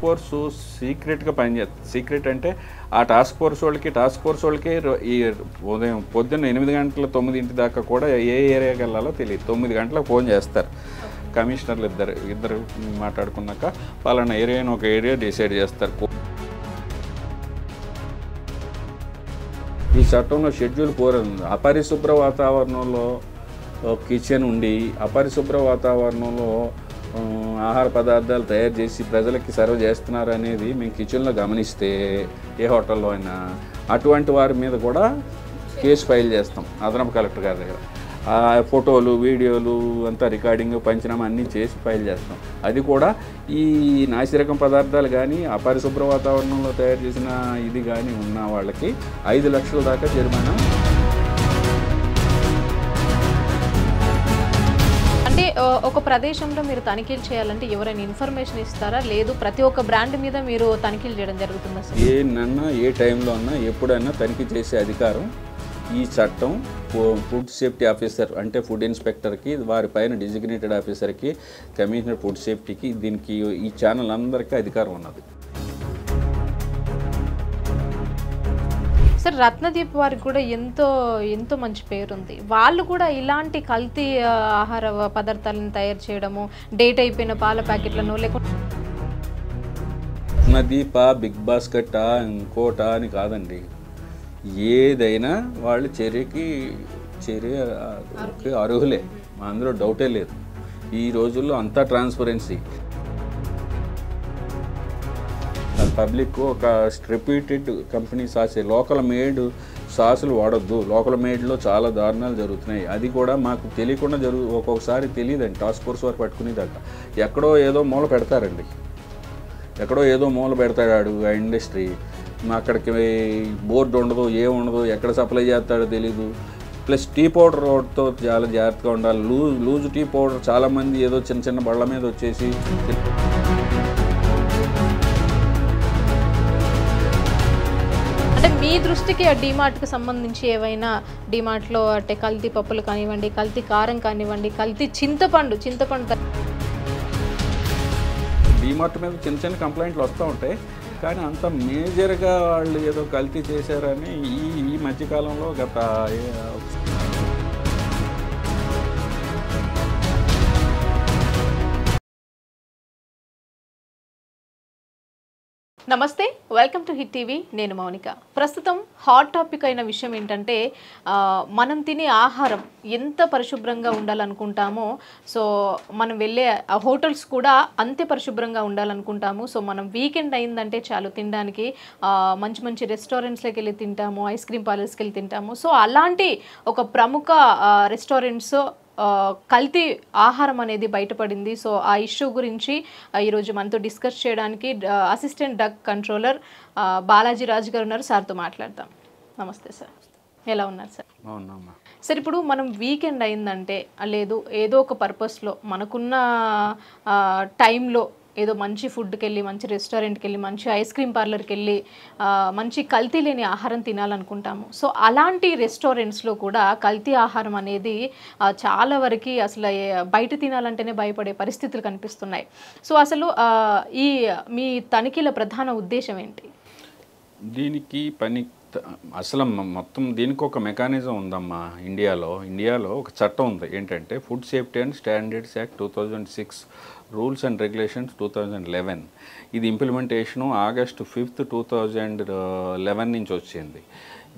Force సీక్రెట్గా పనిచేస్తుంది. Secret అంటే ఆ టాస్క్ ఫోర్స్ వాళ్ళకి ఈ ఉదయం పొద్దున్న 8 గంటల 9 దాకా కూడా ఏ ఏరియాకి వెళ్ళాలో తెలియదు. 9 గంటలకు ఫోన్ చేస్తారు కమిషనర్లు ఇద్దరు మాట్లాడుకున్నాక పలానా ఏరియాని ఒక ఏరియా డిసైడ్ చేస్తారు. ఈ చట్టంలో షెడ్యూల్ 4 ఉంది. అపరిశుభ్ర వాతావరణంలో కిచెన్ ఉండి అపరిశుభ్ర వాతావరణంలో ఆహార పదార్థాలు తయారు చేసి ప్రజలకి సర్వ్ చేస్తున్నారు అనేది మేము కిచెన్లో గమనిస్తే ఏ హోటల్లో అయినా అటువంటి వారి మీద కూడా కేసు ఫైల్ చేస్తాం అదనపు కలెక్టర్ గారి దగ్గర. ఆ ఫోటోలు వీడియోలు అంతా రికార్డింగ్ పంచనామా అన్నీ చేసి ఫైల్ చేస్తాం. అది కూడా ఈ నాసిరకం పదార్థాలు కానీ అపరిశుభ్ర వాతావరణంలో తయారు చేసిన ఇది కానీ ఉన్న వాళ్ళకి 5 లక్షల దాకా జరిమానా. అంటే ఒక ప్రదేశంలో మీరు తనిఖీలు చేయాలంటే ఎవరైనా ఇన్ఫర్మేషన్ ఇస్తారా, లేదు ప్రతి ఒక్క బ్రాండ్ మీద మీరు తనిఖీలు చేయడం జరుగుతుందా సార్? ఏనన్నా ఏ టైంలో అన్నా ఎప్పుడైనా తనిఖీ చేసే అధికారం ఈ చట్టం ఫుడ్ సేఫ్టీ ఆఫీసర్ అంటే ఫుడ్ ఇన్స్పెక్టర్కి, వారి పైన డిజిగ్నేటెడ్ ఆఫీసర్కి, కమిషనర్ ఫుడ్ సేఫ్టీకి, దీనికి ఈ ఛానల్ అందరికీ అధికారం ఉన్నది. సార్ రత్నదీప్ వారికి కూడా ఎంతో మంచి పేరుంది. వాళ్ళు కూడా ఇలాంటి కల్తీ ఆహార పదార్థాలను తయారు చేయడము, డేట్ అయిపోయిన పాల ప్యాకెట్లను లేకుంటే రత్నదీప, బిగ్ బాస్కెట్టా, ఇంకోటా అని కాదండి, ఏదైనా వాళ్ళు చర్యకి అర్హులే, అందులో డౌటే లేదు. ఈ రోజుల్లో అంతా ట్రాన్స్పరెన్సీ. పబ్లిక్ ఒక రెప్యూటెడ్ కంపెనీ సాసే లోకల్ మేడ్ సాసులు వాడొద్దు. లోకల్ మేడ్లో చాలా దారుణాలు జరుగుతున్నాయి. అది కూడా మాకు తెలియకుండా ఒక్కొక్కసారి తెలియదండి. టాస్క్ ఫోర్స్ వారు పట్టుకునేదాకా ఎక్కడో ఏదో మూల పెడతారండి, ఎక్కడో ఏదో మూల పెడతాడు ఆ ఇండస్ట్రీ. అక్కడికి బోర్డు ఉండదు, ఏముండదు, ఎక్కడ సప్లై చేస్తాడో తెలీదు. ప్లస్ టీ పౌడర్తో చాలా జాగ్రత్తగా ఉండాలి. లూజ్ టీ పౌడర్ చాలామంది ఏదో చిన్న చిన్న బళ్ళ మీద వచ్చేసి అంటే మీ దృష్టికి ఆ డీమార్ట్కి సంబంధించి ఏవైనా డీమార్ట్లో అంటే కల్తీ పప్పులు కానివ్వండి, కల్తీ కారం కానివ్వండి, కల్తీ చింతపండు డీమార్ట్ మీద చిన్న చిన్న కంప్లైంట్లు వస్తూ ఉంటాయి, కానీ అంత మేజర్గా వాళ్ళు ఏదో కల్తీ చేశారని ఈ మధ్యకాలంలో గత నమస్తే, వెల్కమ్ టు హిట్ టీవీ. నేను మౌనిక. ప్రస్తుతం హాట్ టాపిక్ అయిన విషయం ఏంటంటే మనం తినే ఆహారం ఎంత పరిశుభ్రంగా ఉండాలనుకుంటామో, సో మనం వెళ్ళే హోటల్స్ కూడా అంతే పరిశుభ్రంగా ఉండాలనుకుంటాము. సో మనం వీకెండ్ అయిందంటే చాలు తినడానికి మంచి మంచి రెస్టారెంట్స్లోకి వెళ్ళి తింటాము, ఐస్ క్రీమ్ పార్లర్స్కి వెళ్ళి తింటాము. సో అలాంటి ఒక ప్రముఖ రెస్టారెంట్స్ కల్తీ ఆహారం అనేది బయటపడింది. సో ఆ ఇష్యూ గురించి ఈరోజు మనతో డిస్కస్ చేయడానికి అసిస్టెంట్ డ్రగ్ కంట్రోలర్ బాలాజీ రాజు గారు ఉన్నారు. సార్తో మాట్లాడతాం. నమస్తే సార్, ఎలా ఉన్నారు సార్? సార్ ఇప్పుడు మనం వీకెండ్ అయిందంటే లేదు ఏదో ఒక పర్పస్లో మనకున్న టైంలో ఏదో మంచి ఫుడ్కి వెళ్ళి, మంచి రెస్టారెంట్కి వెళ్ళి, మంచి ఐస్ క్రీమ్ పార్లర్కి వెళ్ళి మంచి కల్తీ లేని ఆహారం తినాలనుకుంటాము. సో అలాంటి రెస్టారెంట్స్లో కూడా కల్తీ ఆహారం అనేది చాలా వరకు అసలు బయట తినాలంటేనే భయపడే పరిస్థితులు కనిపిస్తున్నాయి. సో అసలు ఈ మీ తనిఖీల ప్రధాన ఉద్దేశం ఏంటి? దీనికి అసలు మొత్తం దీనికి ఒక మెకానిజం ఉందమ్మా. ఇండియాలో ఒక చట్టం ఉంది. ఏంటంటే food safety and standards act 2006, rules and regulations 2011. ఇది ఇంప్లిమెంటేషను August 5, 2011 నుంచి వచ్చింది.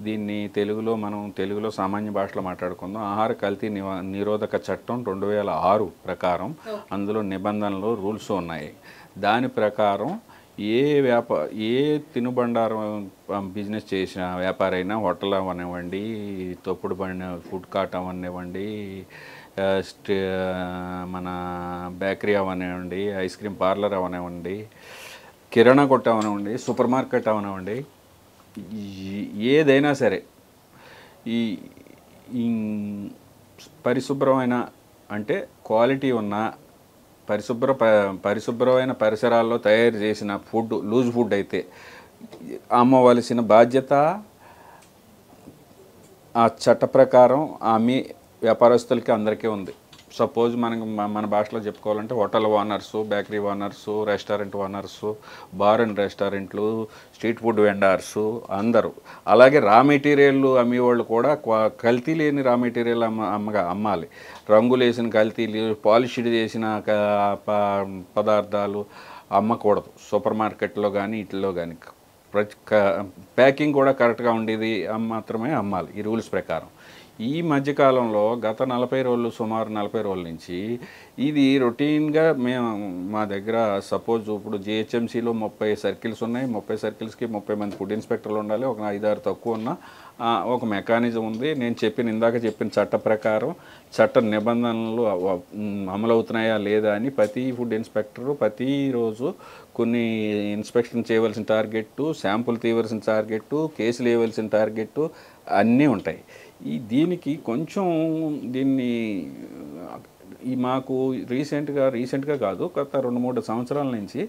దీన్ని తెలుగులో సామాన్య భాషలో మాట్లాడుకుందాం. ఆహార కల్తీ నిరోధక చట్టం 2006 ప్రకారం అందులో నిబంధనలు, రూల్స్ ఉన్నాయి. దాని ప్రకారం ఏ తినుబండారం బిజినెస్ చేసిన వ్యాపారైనా, హోటల్ అవనివ్వండి, తొప్పుడు బండి ఫుడ్ కార్ట్ అవనివ్వండి, మన బేకరీ అవనివ్వండి, ఐస్ క్రీమ్ పార్లర్ అవనివ్వండి, కిరాణా కొట్టు అవనివ్వండి, సూపర్ మార్కెట్ అవనివ్వండి, ఏదైనా సరే ఈ పరిశుభ్రమైన అంటే క్వాలిటీ ఉన్న పరిశుభ్రమైన పరిసరాల్లో తయారు చేసిన ఫుడ్, లూజ్ ఫుడ్ అయితే అమ్మవలసిన బాధ్యత ఆ చట్ట ప్రకారం మీ వ్యాపారస్తులకి అందరికీ ఉంది. సపోజ్ మనకి మన భాషలో చెప్పుకోవాలంటే hotel owners, bakery owners, restaurant owners, bar and రెస్టారెంట్లు, స్ట్రీట్ ఫుడ్ వెండర్సు అందరూ, అలాగే రా మెటీరియల్ అమ్మేవాళ్ళు కూడా కల్తీ లేని రా మెటీరియల్ అమ్మాలి. రంగులు వేసిన కల్తీలు, పాలిష్డ్ చేసిన పదార్థాలు అమ్మకూడదు సూపర్ మార్కెట్లో కానీ వీటిలో కానీ. ప్యాకింగ్ కూడా కరెక్ట్గా ఉండేది మాత్రమే అమ్మాలి ఈ రూల్స్ ప్రకారం. ఈ మధ్యకాలంలో గత 40 రోజులు, సుమారు 40 రోజుల నుంచి ఇది రొటీన్గా మా దగ్గర సపోజ్ ఇప్పుడు జిహెచ్ఎంసీలో 30 సర్కిల్స్ ఉన్నాయి. 30 సర్కిల్స్కి 30 మంది ఫుడ్ ఇన్స్పెక్టర్లు ఉండాలి. ఒక 5-6 తక్కువ ఉన్న ఒక మెకానిజం ఉంది. నేను ఇందాక చెప్పిన చట్ట ప్రకారం చట్ట నిబంధనలు అమలవుతున్నాయా లేదా అని ప్రతి ఫుడ్ ఇన్స్పెక్టరు ప్రతిరోజు కొన్ని ఇన్స్పెక్షన్ చేయవలసిన టార్గెట్టు, శాంపుల్ తీయవలసిన టార్గెట్టు, కేసులు వేయవలసిన టార్గెట్టు అన్నీ ఉంటాయి. దీనికి కొంచెం మాకు రీసెంట్గా కాదు, గత 2-3 సంవత్సరాల నుంచి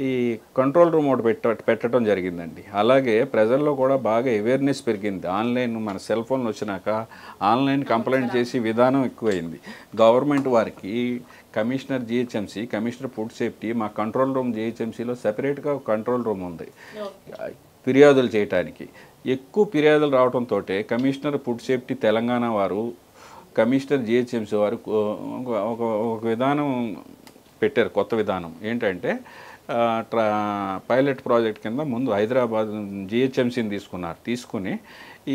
ఈ కంట్రోల్ రూమ్ ఒకటి పెట్టడం జరిగిందండి. అలాగే ప్రజల్లో కూడా బాగా అవేర్నెస్ పెరిగింది. ఆన్లైన్ మన సెల్ ఫోన్లు వచ్చినాక ఆన్లైన్ కంప్లైంట్ చేసే విధానం ఎక్కువైంది. గవర్నమెంట్ వారికి commissioner GHMC, commissioner food safety, మా కంట్రోల్ రూమ్ జిహెచ్ఎంసీలో సెపరేట్గా కంట్రోల్ రూమ్ ఉంది ఫిర్యాదులు చేయడానికి. ఎక్కువ ఫిర్యాదులు రావడంతో కమిషనర్ ఫుడ్ సేఫ్టీ తెలంగాణ వారు, కమిషనర్ జిహెచ్ఎంసీ వారు ఒక విధానం పెట్టారు. కొత్త విధానం ఏంటంటే పైలట్ ప్రాజెక్ట్ కింద ముందు హైదరాబాద్ జిహెచ్ఎంసీని తీసుకుని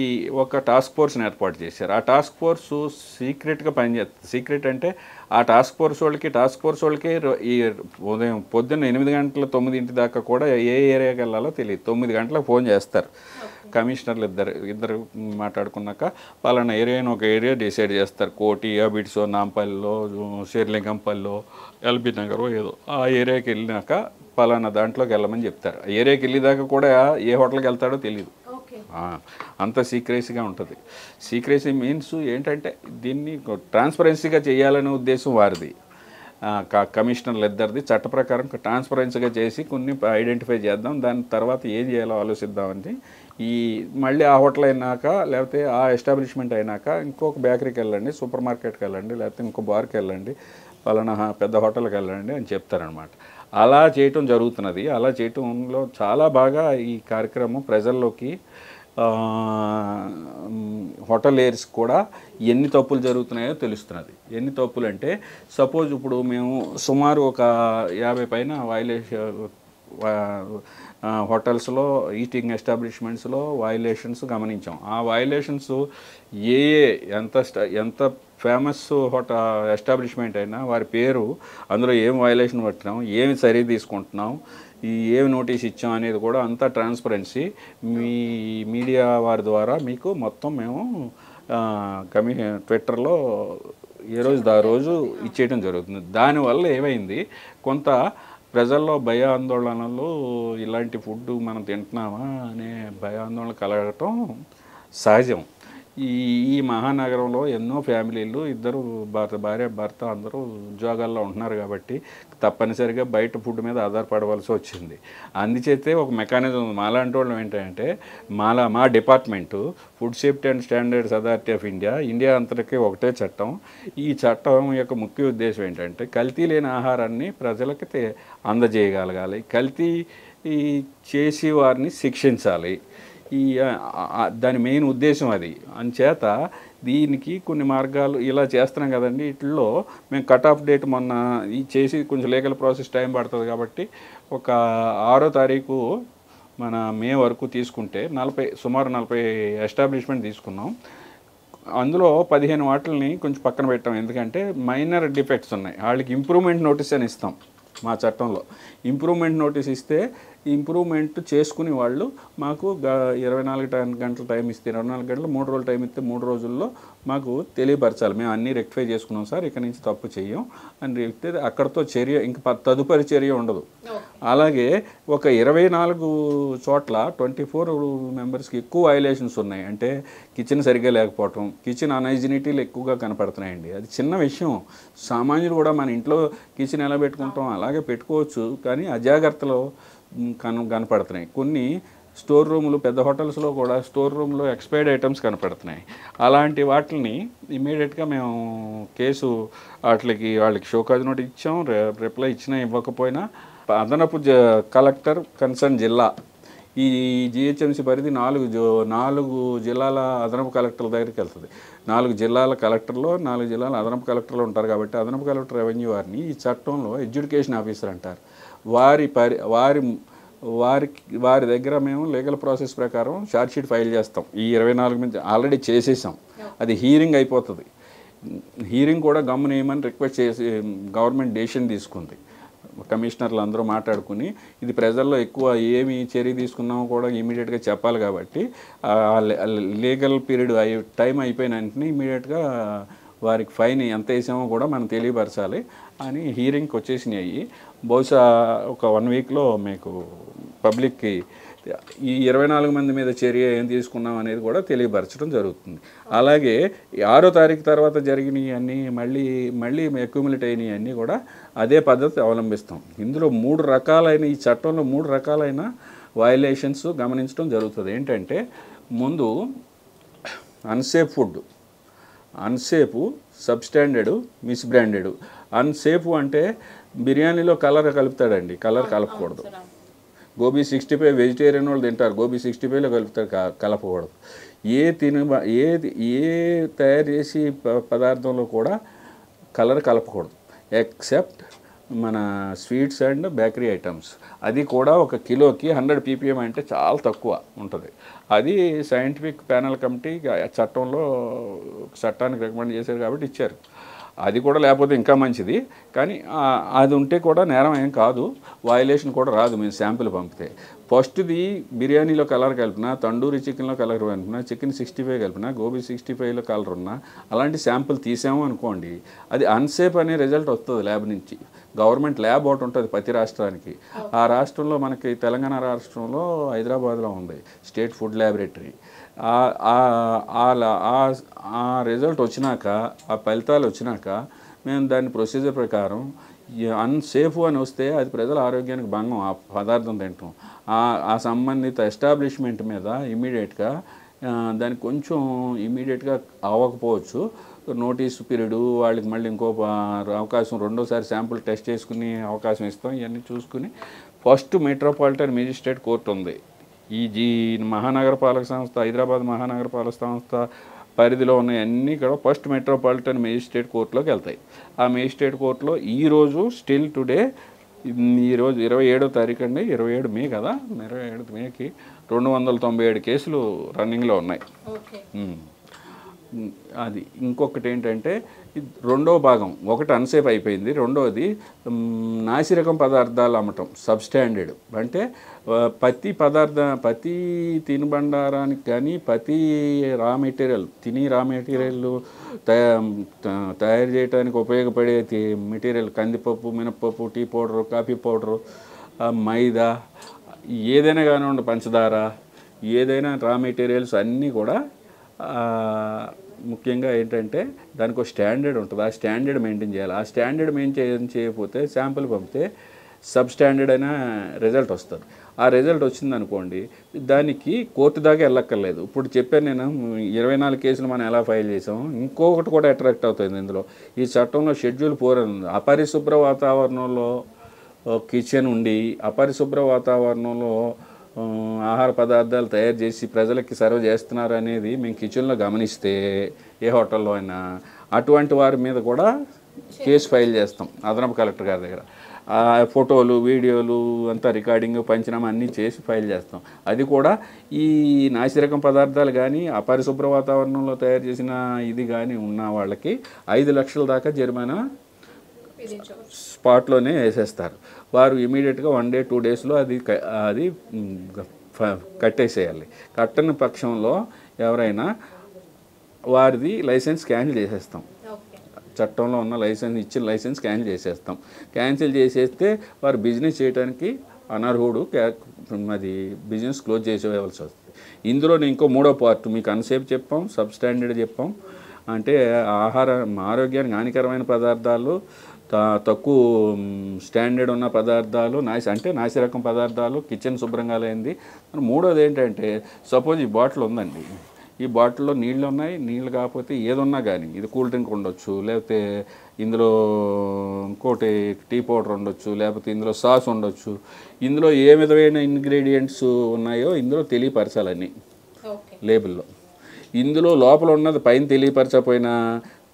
ఈ ఒక టాస్క్ ఫోర్స్ని ఏర్పాటు చేశారు. ఆ టాస్క్ ఫోర్సు సీక్రెట్గా పనిచేస్తుంది. సీక్రెట్ అంటే ఆ టాస్క్ ఫోర్స్ వాళ్ళకి ఈ ఉదయం పొద్దున్న 8 గంటల 9 దాకా కూడా ఏ ఏరియాకి వెళ్ళాలో తెలియదు. 9 గంటలకు ఫోన్ చేస్తారు. కమిషనర్లు ఇద్దరు మాట్లాడుకున్నాక పలానా ఏరియాని ఒక ఏరియా డిసైడ్ చేస్తారు. కోటి, అబిడ్సో, నాంపల్లిలో, శేర్లింగంపల్లిలో, ఎల్బీ నగర్ ఏదో ఆ ఏరియాకి వెళ్ళినాక పలానా దాంట్లోకి వెళ్ళమని చెప్తారు. ఆ ఏరియాకి వెళ్ళేదాకా కూడా ఏ హోటల్కి వెళ్తాడో తెలియదు. అంత సీక్రెసీగా ఉంటుంది. సీక్రెసీ మీన్స్ ఏంటంటే దీన్ని ట్రాన్స్పరెన్సీగా చేయాలనే ఉద్దేశం వారిది. కమిషనర్లు ఇద్దరిది చట్ట ప్రకారం ట్రాన్స్పరెన్సీగా చేసి కొన్ని ఐడెంటిఫై చేద్దాం, దాని తర్వాత ఏం చేయాలో ఆలోచిద్దామని మళ్ళీ ఆ హోటల్ అయినాక లేకపోతే ఆ ఎస్టాబ్లిష్మెంట్ అయినాక ఇంకొక బేకరీకి వెళ్ళండి, సూపర్ మార్కెట్కి వెళ్ళండి, లేకపోతే ఇంకో బార్కి వెళ్ళండి, పలానా పెద్ద హోటల్కి వెళ్ళండి అని చెప్తారనమాట. అలా చేయటం జరుగుతున్నది. అలా చేయటంలో చాలా బాగా ఈ కార్యక్రమం ప్రజల్లోకి, హోటలియర్స్ కూడా ఎన్ని తప్పులు జరుగుతున్నాయో తెలుస్తున్నది. ఎన్ని తప్పులు అంటే సపోజ్ ఇప్పుడు మేము సుమారు ఒక 50 పైన హోటల్స్లో, ఈటింగ్ ఎస్టాబ్లిష్మెంట్స్లో వయలేషన్స్ గమనించాం. ఆ వయలేషన్స్ ఎంత ఫేమస్ ఎస్టాబ్లిష్మెంట్ అయినా వారి పేరు, అందులో ఏం వయలేషన్ పట్టినాం, ఏమి సరి తీసుకుంటున్నాం, ఏమి నోటీస్ ఇచ్చాం అనేది కూడా అంతా ట్రాన్స్పరెన్సీ మీ మీడియా వారి ద్వారా మీకు మొత్తం మేము ట్విట్టర్లో ఏ రోజు ఇచ్చేయడం జరుగుతుంది. దానివల్ల ఏమైంది, కొంత ప్రజల్లో భయాందోళనలు, ఇలాంటి ఫుడ్ మనం తింటున్నామా అనే భయాందోళన కలగటం సహజం. ఈ మహానగరంలో ఎన్నో ఫ్యామిలీలు, ఇద్దరు భార్య భర్త అందరూ ఉద్యోగాల్లో ఉంటున్నారు కాబట్టి తప్పనిసరిగా బయట ఫుడ్ మీద ఆధారపడవలసి వచ్చింది. అందుచేతే ఒక మెకానిజం మాలాంటి వాళ్ళం ఏంటంటే మా department food safety and standards authority of India అంతటికీ ఒకటే చట్టం. ఈ చట్టం యొక్క ముఖ్య ఉద్దేశం ఏంటంటే కల్తీ లేని ఆహారాన్ని ప్రజలకి అందజేయగలగాలి, కల్తీ చేసి వారిని శిక్షించాలి. దాని మెయిన్ ఉద్దేశం అది. అంచేత దీనికి కొన్ని మార్గాలు ఇలా చేస్తున్నాం కదండి. వీటిల్లో మేము కట్ ఆఫ్ డేట్ మొన్న చేసి కొంచెం లీగల్ ప్రాసెస్ టైం పడుతుంది కాబట్టి ఒక 6వ తారీఖు మన మే వరకు తీసుకుంటే సుమారు 40 ఎస్టాబ్లిష్మెంట్ తీసుకున్నాం. అందులో 15 వాటిని కొంచెం పక్కన పెట్టాం. ఎందుకంటే మైనర్ డిఫెక్ట్స్ ఉన్నాయి, వాళ్ళకి ఇంప్రూవ్మెంట్ నోటీస్ అని ఇస్తాం మా చట్టంలో. ఇంప్రూవ్మెంట్ నోటీస్ ఇస్తే ఇంప్రూవ్మెంట్ చేసుకుని వాళ్ళు మాకు 24 గంటల టైం ఇస్తే 24 గంటలు, 3 రోజులు టైం ఇస్తే 3 రోజుల్లో మాకు తెలియపరచాలి, మేము అన్నీ రెక్టిఫై చేసుకున్నాం సార్, ఇక నుంచి తప్పు చెయ్యం అని చెప్తే అక్కడితో చర్య, ఇంక తదుపరి చర్య ఉండదు. అలాగే ఒక 24 చోట్ల 24 మెంబర్స్కి ఎక్కువ వయలేషన్స్ ఉన్నాయి. అంటే కిచెన్ సరిగ్గా లేకపోవటం, కిచెన్ అనైజినిటీలు ఎక్కువగా కనపడుతున్నాయండి. అది చిన్న విషయం. సామాన్యులు కూడా మన ఇంట్లో కిచెన్ ఎలా పెట్టుకుంటాం అలాగే పెట్టుకోవచ్చు, కానీ అజాగ్రత్తలో కనపడుతున్నాయి. కొన్ని స్టోర్ రూములు పెద్ద హోటల్స్లో కూడా స్టోర్ రూమ్లో ఎక్స్పైర్డ్ ఐటమ్స్ కనపడుతున్నాయి. అలాంటి వాటిని ఇమీడియట్గా మేము కేసు వాళ్ళకి షోకాజ్ నోట్ ఇచ్చాం. రిప్లై ఇచ్చినా ఇవ్వకపోయినా అదనపు కలెక్టర్ కన్సర్న్ జిల్లా, ఈ జిహెచ్ఎంసీ పరిధి 4 జిల్లాల అదనపు కలెక్టర్ల దగ్గరికి వెళ్తుంది. 4 జిల్లాల కలెక్టర్లో 4 జిల్లాల అదనపు కలెక్టర్లు ఉంటారు కాబట్టి అదనపు కలెక్టర్ రెవెన్యూ వారిని ఈ చట్టంలో ఎడ్యుకేషన్ ఆఫీసర్ అంటారు. వారి దగ్గర మేము లీగల్ ప్రాసెస్ ప్రకారం ఛార్జ్షీట్ ఫైల్ చేస్తాం. ఈ 24 మీద ఆల్రెడీ చేసేసాం. అది హీరింగ్ అయిపోతుంది. హీరింగ్ కూడా గమ్మునేయమని రిక్వెస్ట్ చేసి గవర్నమెంట్ డెసిషన్ తీసుకుంది. కమిషనర్లు అందరూ మాట్లాడుకుని ఇది ప్రజల్లో ఎక్కువ ఏమి చర్య తీసుకున్నామో కూడా ఇమీడియట్గా చెప్పాలి కాబట్టి లీగల్ పీరియడ్ టైం అయిపోయిన వెంటనే ఇమీడియట్గా వారికి ఫైన్ ఎంత వేసామో కూడా మనం తెలియపరచాలి అని హీరింగ్కి వచ్చేసినాయి. బహుశా ఒక 1 వీక్లో మీకు పబ్లిక్కి ఈ 24 మంది మీద చర్య ఏం తీసుకున్నాం అనేది కూడా తెలియపరచడం జరుగుతుంది. అలాగే 6వ తారీఖు తర్వాత జరిగినవి అన్నీ మళ్ళీ అక్యుములేట్ అయినవి అన్నీ కూడా అదే పద్ధతి అవలంబిస్తాం. ఇందులో 3 రకాలైన ఈ చట్టంలో 3 రకాలైన వయలేషన్స్ గమనించడం జరుగుతుంది. ఏంటంటే ముందు unsafe food, unsafe, substandard, misbranded. Unsafe అంటే బిర్యానీలో కలర్ కలుపుతాడండి, కలర్ కలపకూడదు. గోబీ 65 వెజిటేరియన్ వాళ్ళు తింటారు, గోబీ 65లో కలుపుతారు, కలపకూడదు. ఏ తయారు చేసి పదార్థంలో కూడా కలర్ కలపకూడదు ఎక్సెప్ట్ మన స్వీట్స్ అండ్ బేకరీ ఐటమ్స్. అది కూడా 1 కిలోకి 100 ppm అంటే చాలా తక్కువ ఉంటుంది. అది సైంటిఫిక్ ప్యానల్ కమిటీ చట్టానికి రికమెండ్ చేశారు కాబట్టి ఇచ్చారు. అది కూడా లేకపోతే ఇంకా మంచిది, కానీ అది ఉంటే కూడా నేరం ఏం కాదు, వయలేషన్ కూడా రాదు. మేము శాంపిల్ పంపితే ఫస్ట్ది బిర్యానీలో కలర్ కలిపినా, తండూరి చికెన్లో కలర్ కలిపినా, చికెన్ 65 కలిపినా, గోబీ 65లో కలర్ ఉన్నా అలాంటి శాంపిల్ తీసాము అనుకోండి, అది అన్సేఫ్ అనే రిజల్ట్ వస్తుంది ల్యాబ్ నుంచి. గవర్నమెంట్ ల్యాబ్ ఒకటి ఉంటుంది ప్రతి రాష్ట్రానికి. ఆ రాష్ట్రంలో మనకి తెలంగాణ రాష్ట్రంలో హైదరాబాద్లో ఉంది స్టేట్ ఫుడ్ ల్యాబొరేటరీ. ఆ రిజల్ట్ వచ్చినాక, ఆ ఫలితాలు వచ్చినాక మేము దాని ప్రొసీజర్ ప్రకారం అన్సేఫ్ అని వస్తే అది ప్రజల ఆరోగ్యానికి భంగం, ఆ పదార్థం తింటాం. ఆ సంబంధిత ఎస్టాబ్లిష్మెంట్ మీద ఇమీడియట్గా దానికి కొంచెం ఇమీడియట్గా అవ్వకపోవచ్చు, నోటీస్ పీరియడ్, వాళ్ళకి మళ్ళీ ఇంకో అవకాశం, రెండోసారి శాంపుల్ టెస్ట్ చేసుకుని అవకాశం ఇస్తాం. ఇవన్నీ చూసుకుని ఫస్ట్ మెట్రోపాలిటన్ మేజిస్ట్రేట్ కోర్టు ఉంది. ఈ మహానగరపాలక సంస్థ, హైదరాబాద్ మహానగరపాలక సంస్థ పరిధిలో ఉన్నాయన్నీ కూడా ఫస్ట్ మెట్రోపాలిటన్ మేజిస్ట్రేట్ కోర్టులోకి వెళ్తాయి. ఆ మేజిస్ట్రేట్ కోర్టులో ఈరోజు స్టిల్ టుడే, ఈరోజు 27వ తారీఖు అండి, 27 మే కదా, 27 మేకి 297 కేసులు రన్నింగ్లో ఉన్నాయి. అది ఇంకొకటి ఏంటంటే రెండో భాగం, ఒకటి అన్సేఫ్ అయిపోయింది, రెండోది నాసిరకం పదార్థాలు అమ్మటం, సబ్స్టాండర్డ్. అంటే ప్రతి తినుబండారానికి కానీ ప్రతి రా మెటీరియల్ తయారు చేయడానికి ఉపయోగపడే మెటీరియల్, కందిపప్పు, మినప్పప్పు, టీ పౌడరు, కాఫీ పౌడరు, మైదా, ఏదైనా కానివ్వండి, పంచదార, ఏదైనా రా మెటీరియల్స్ అన్నీ కూడా ముఖ్యంగా ఏంటంటే దానికి ఒక స్టాండర్డ్ ఉంటుంది. ఆ స్టాండర్డ్ మెయింటైన్ చేయాలి. ఆ స్టాండర్డ్ మెయింటైన్ చేయకపోతే శాంపుల్ పంపితే సబ్స్టాండర్డ్ అయిన రిజల్ట్ వస్తుంది. ఆ రిజల్ట్ వచ్చిందనుకోండి, దానికి కోర్టు దాకా వెళ్ళక్కర్లేదు. ఇప్పుడు చెప్పాను నేను 24 కేసులు మనం ఎలా ఫైల్ చేసాం. ఇంకొకటి కూడా అట్రాక్ట్ అవుతుంది ఇందులో. ఈ చట్టంలో షెడ్యూల్ 4 ఉంది. అపరిశుభ్ర వాతావరణంలో కిచెన్ ఉండి అపరిశుభ్ర వాతావరణంలో ఆహార పదార్థాలు తయారు చేసి ప్రజలకి సర్వ్ చేస్తున్నారు అనేది మేము కిచెన్లో గమనిస్తే ఏ హోటల్లో అయినా అటువంటి వారి మీద కూడా కేసు ఫైల్ చేస్తాం అదనపు కలెక్టర్ గారి దగ్గర. ఫోటోలు, వీడియోలు అంతా రికార్డింగ్, పంచనామా అన్నీ చేసి ఫైల్ చేస్తాం. అది కూడా ఈ నాసిరకం పదార్థాలు కానీ అపరిశుభ్ర వాతావరణంలో తయారు చేసిన ఇది కానీ ఉన్న వాళ్ళకి 5 లక్షల దాకా జరిమానా స్పాట్లోనే వేసేస్తారు. వారు ఇమీడియట్గా 1 day 2 daysలో అది కట్టేసేయాలి. కట్టని పక్షంలో ఎవరైనా వారిది లైసెన్స్ క్యాన్సిల్ చేసేస్తాం. చట్టంలో ఉన్న ఇచ్చిన లైసెన్స్ క్యాన్సిల్ చేసేస్తాం. క్యాన్సిల్ చేసేస్తే వారు బిజినెస్ చేయడానికి అనర్హుడు, అది బిజినెస్ క్లోజ్ చేసేయవలసి వస్తుంది. ఇందులో ఇంకో 3వ పార్ట్ మీకు అన్సేఫ్ చెప్పాం, సబ్స్టాండర్డ్ చెప్పాం. అంటే ఆరోగ్యానికి హానికరమైన పదార్థాలు తక్కువ స్టాండర్డ్ ఉన్న పదార్థాలు అంటే నాసిరకం పదార్థాలు, కిచెన్ శుభ్రంగా లేనిది. మూడోది ఏంటంటే సపోజ్ ఈ బాటిల్ ఉందండి, ఈ బాటిల్లో నీళ్ళు ఉన్నాయి, నీళ్ళు కాకపోతే ఏదున్నా కానీ ఇది కూల్ డ్రింక్ ఉండొచ్చు, లేకపోతే ఇందులో ఇంకోటి టీ పౌడర్ ఉండొచ్చు, లేకపోతే ఇందులో సాస్ ఉండొచ్చు. ఇందులో ఏ విధమైన ఇంగ్రీడియంట్స్ ఉన్నాయో ఇందులో తెలియపరచాలని లేబుల్లో. ఇందులో లోపల ఉన్నది పైన తెలియపరచకపోయినా,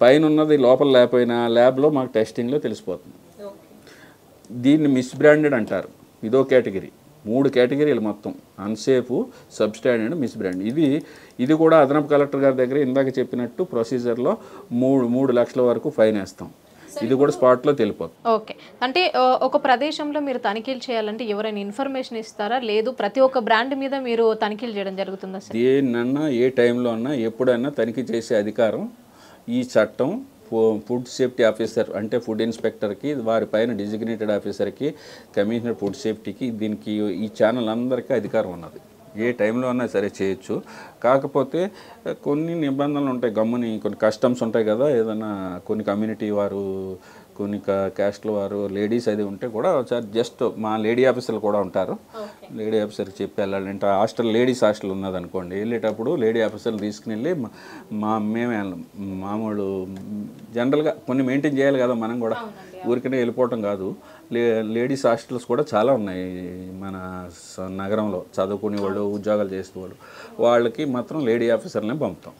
పైన ఉన్నది లోపల లేకపోయినా ల్యాబ్లో మాకు టెస్టింగ్లో తెలిసిపోతుంది. దీన్ని మిస్బ్రాండెడ్ అంటారు. ఇదో కేటగిరీ. 3 కేటగిరీలు మొత్తం: అన్సేఫ్, సబ్స్టాండర్డ్, మిస్బ్రాండ్. ఇది కూడా అదనపు కలెక్టర్ గారి దగ్గర ఇందాక చెప్పినట్టు ప్రొసీజర్లో 3 లక్షల వరకు ఫైన్ వేస్తాం. ఇది కూడా స్పాట్లో తెలిపోతుంది. ఓకే. అంటే ఒక ప్రదేశంలో మీరు తనిఖీలు చేయాలంటే ఎవరైనా ఇన్ఫర్మేషన్ ఇస్తారా, లేదు ప్రతి ఒక్క బ్రాండ్ మీద మీరు తనిఖీలు చేయడం జరుగుతుందా సార్? దేన్నన్నా ఏ టైంలో అన్నా ఎప్పుడన్నా తనిఖీ చేసే అధికారం ఈ చట్టం ఫుడ్ సేఫ్టీ ఆఫీసర్ అంటే ఫుడ్ ఇన్స్పెక్టర్కి, వారి పైన డిజిగ్నేటెడ్ ఆఫీసర్కి, కమిషనర్ ఫుడ్ సేఫ్టీకి, దీనికి ఈ ఛానల్ అందరికీ అధికారం ఉన్నది. ఏ టైంలో అన్నా సరే చేయొచ్చు. కాకపోతే కొన్ని నిబంధనలు ఉంటాయి, గమ్ముని కొన్ని కస్టమ్స్ ఉంటాయి కదా, ఏదైనా కొన్ని కమ్యూనిటీ వారు, కొన్ని క్యాస్ట్ల వారు, లేడీస్ అది ఉంటే కూడా ఒకసారి జస్ట్ మా లేడీ ఆఫీసర్లు కూడా ఉంటారు. లేడీ ఆఫీసర్కి చెప్పి వెళ్ళాలి. అంటే లేడీస్ హాస్టల్ ఉన్నదనుకోండి, వెళ్ళేటప్పుడు లేడీ ఆఫీసర్లు తీసుకుని వెళ్ళి మేమే మామూలు జనరల్గా కొన్ని మెయింటైన్ చేయాలి కదా మనం కూడా, ఊరికనే వెళ్ళిపోవటం కాదు. లేడీస్ హాస్టల్స్ కూడా చాలా ఉన్నాయి మన నగరంలో. చదువుకునే వాళ్ళు, ఉద్యోగాలు చేసే వాళ్ళకి మాత్రం లేడీ ఆఫీసర్లనే పంపుతాం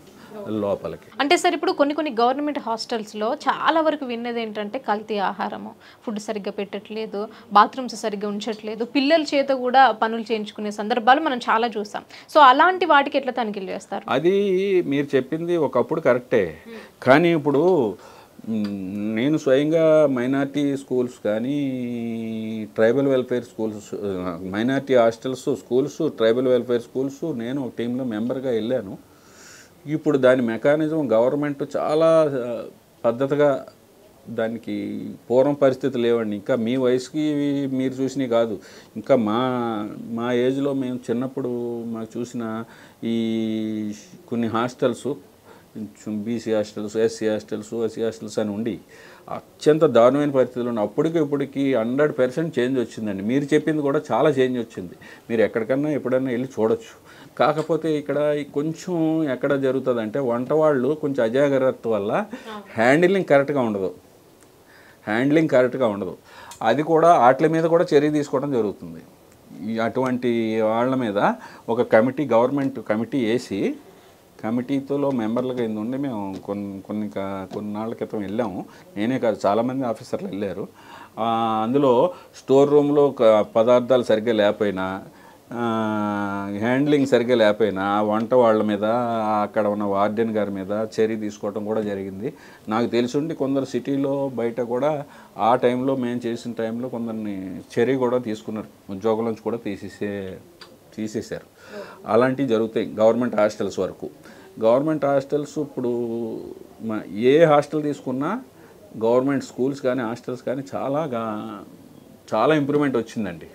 లోపలికి. అంటే సార్ ఇప్పుడు కొన్ని గవర్నమెంట్ హాస్టల్స్లో చాలా వరకు విన్నది ఏంటంటే కల్తీ ఆహారము, ఫుడ్ సరిగ్గా పెట్టట్లేదు, బాత్రూమ్స్ సరిగ్గా ఉంచట్లేదు, పిల్లల చేత కూడా పనులు చేయించుకునే సందర్భాలు మనం చాలా చూసాం. సో అలాంటి వాటికి ఎట్లా తనిఖీలు చేస్తారు? అది మీరు చెప్పింది ఒకప్పుడు కరెక్టే, కానీ ఇప్పుడు నేను స్వయంగా మైనార్టీ స్కూల్స్ కానీ, tribal welfare schools, minority hostels, schools, tribal welfare schools నేను ఒక టీంలో మెంబర్గా వెళ్ళాను. ఇప్పుడు దాని మెకానిజం గవర్నమెంట్ చాలా పద్ధతిగా, దానికి పూర్వం పరిస్థితి లేవండి. ఇంకా మీ వయసుకి మీరు చూసినవి కాదు, ఇంకా మా ఏజ్లో మేము చిన్నప్పుడు మాకు చూసిన ఈ కొన్ని hostels, BC hostels, SC hostels, SC hostels అని ఉండి అత్యంత దారుణమైన పరిస్థితులు ఉన్నాయి. ఇప్పటికి 100% చేంజ్ వచ్చిందండి. మీరు చెప్పింది కూడా చాలా చేంజ్ వచ్చింది. మీరు ఎక్కడికన్నా ఎప్పుడన్నా వెళ్ళి చూడొచ్చు. కాకపోతే ఇక్కడ కొంచెం ఎక్కడ జరుగుతుందంటే వంట వాళ్ళు కొంచెం అజాగ్రత్త వల్ల హ్యాండిలింగ్ కరెక్ట్గా ఉండదు. అది కూడా వాటి మీద కూడా చర్య తీసుకోవడం జరుగుతుంది. అటువంటి వాళ్ళ మీద ఒక గవర్నమెంట్ కమిటీ వేసి, కమిటీతో మెంబర్లుగా కింద ఉండి మేము కొన్నాళ్ళ క్రితం వెళ్ళాము. నేనే కాదు, చాలామంది ఆఫీసర్లు వెళ్ళారు. అందులో స్టోర్ రూమ్లో పదార్థాలు సరిగ్గా లేకపోయినా, హ్యాండ్లింగ్ సరిగ్గా లేకపోయినా వంట వాళ్ళ మీద, అక్కడ ఉన్న వార్డెన్ గారి మీద చర్య తీసుకోవడం కూడా జరిగింది. నాకు తెలిసి కొందరు సిటీలో బయట కూడా ఆ టైంలో, మేము చేసిన టైంలో కొందరిని చర్య కూడా తీసుకున్నారు, ఉద్యోగం నుంచి కూడా తీసేశారు. అలాంటివి జరుగుతాయి గవర్నమెంట్ హాస్టల్స్ వరకు. గవర్నమెంట్ హాస్టల్స్ ఇప్పుడు ఏ హాస్టల్ తీసుకున్నా, గవర్నమెంట్ స్కూల్స్ కానీ హాస్టల్స్ కానీ చాలా ఇంప్రూవ్మెంట్ వచ్చిందండి.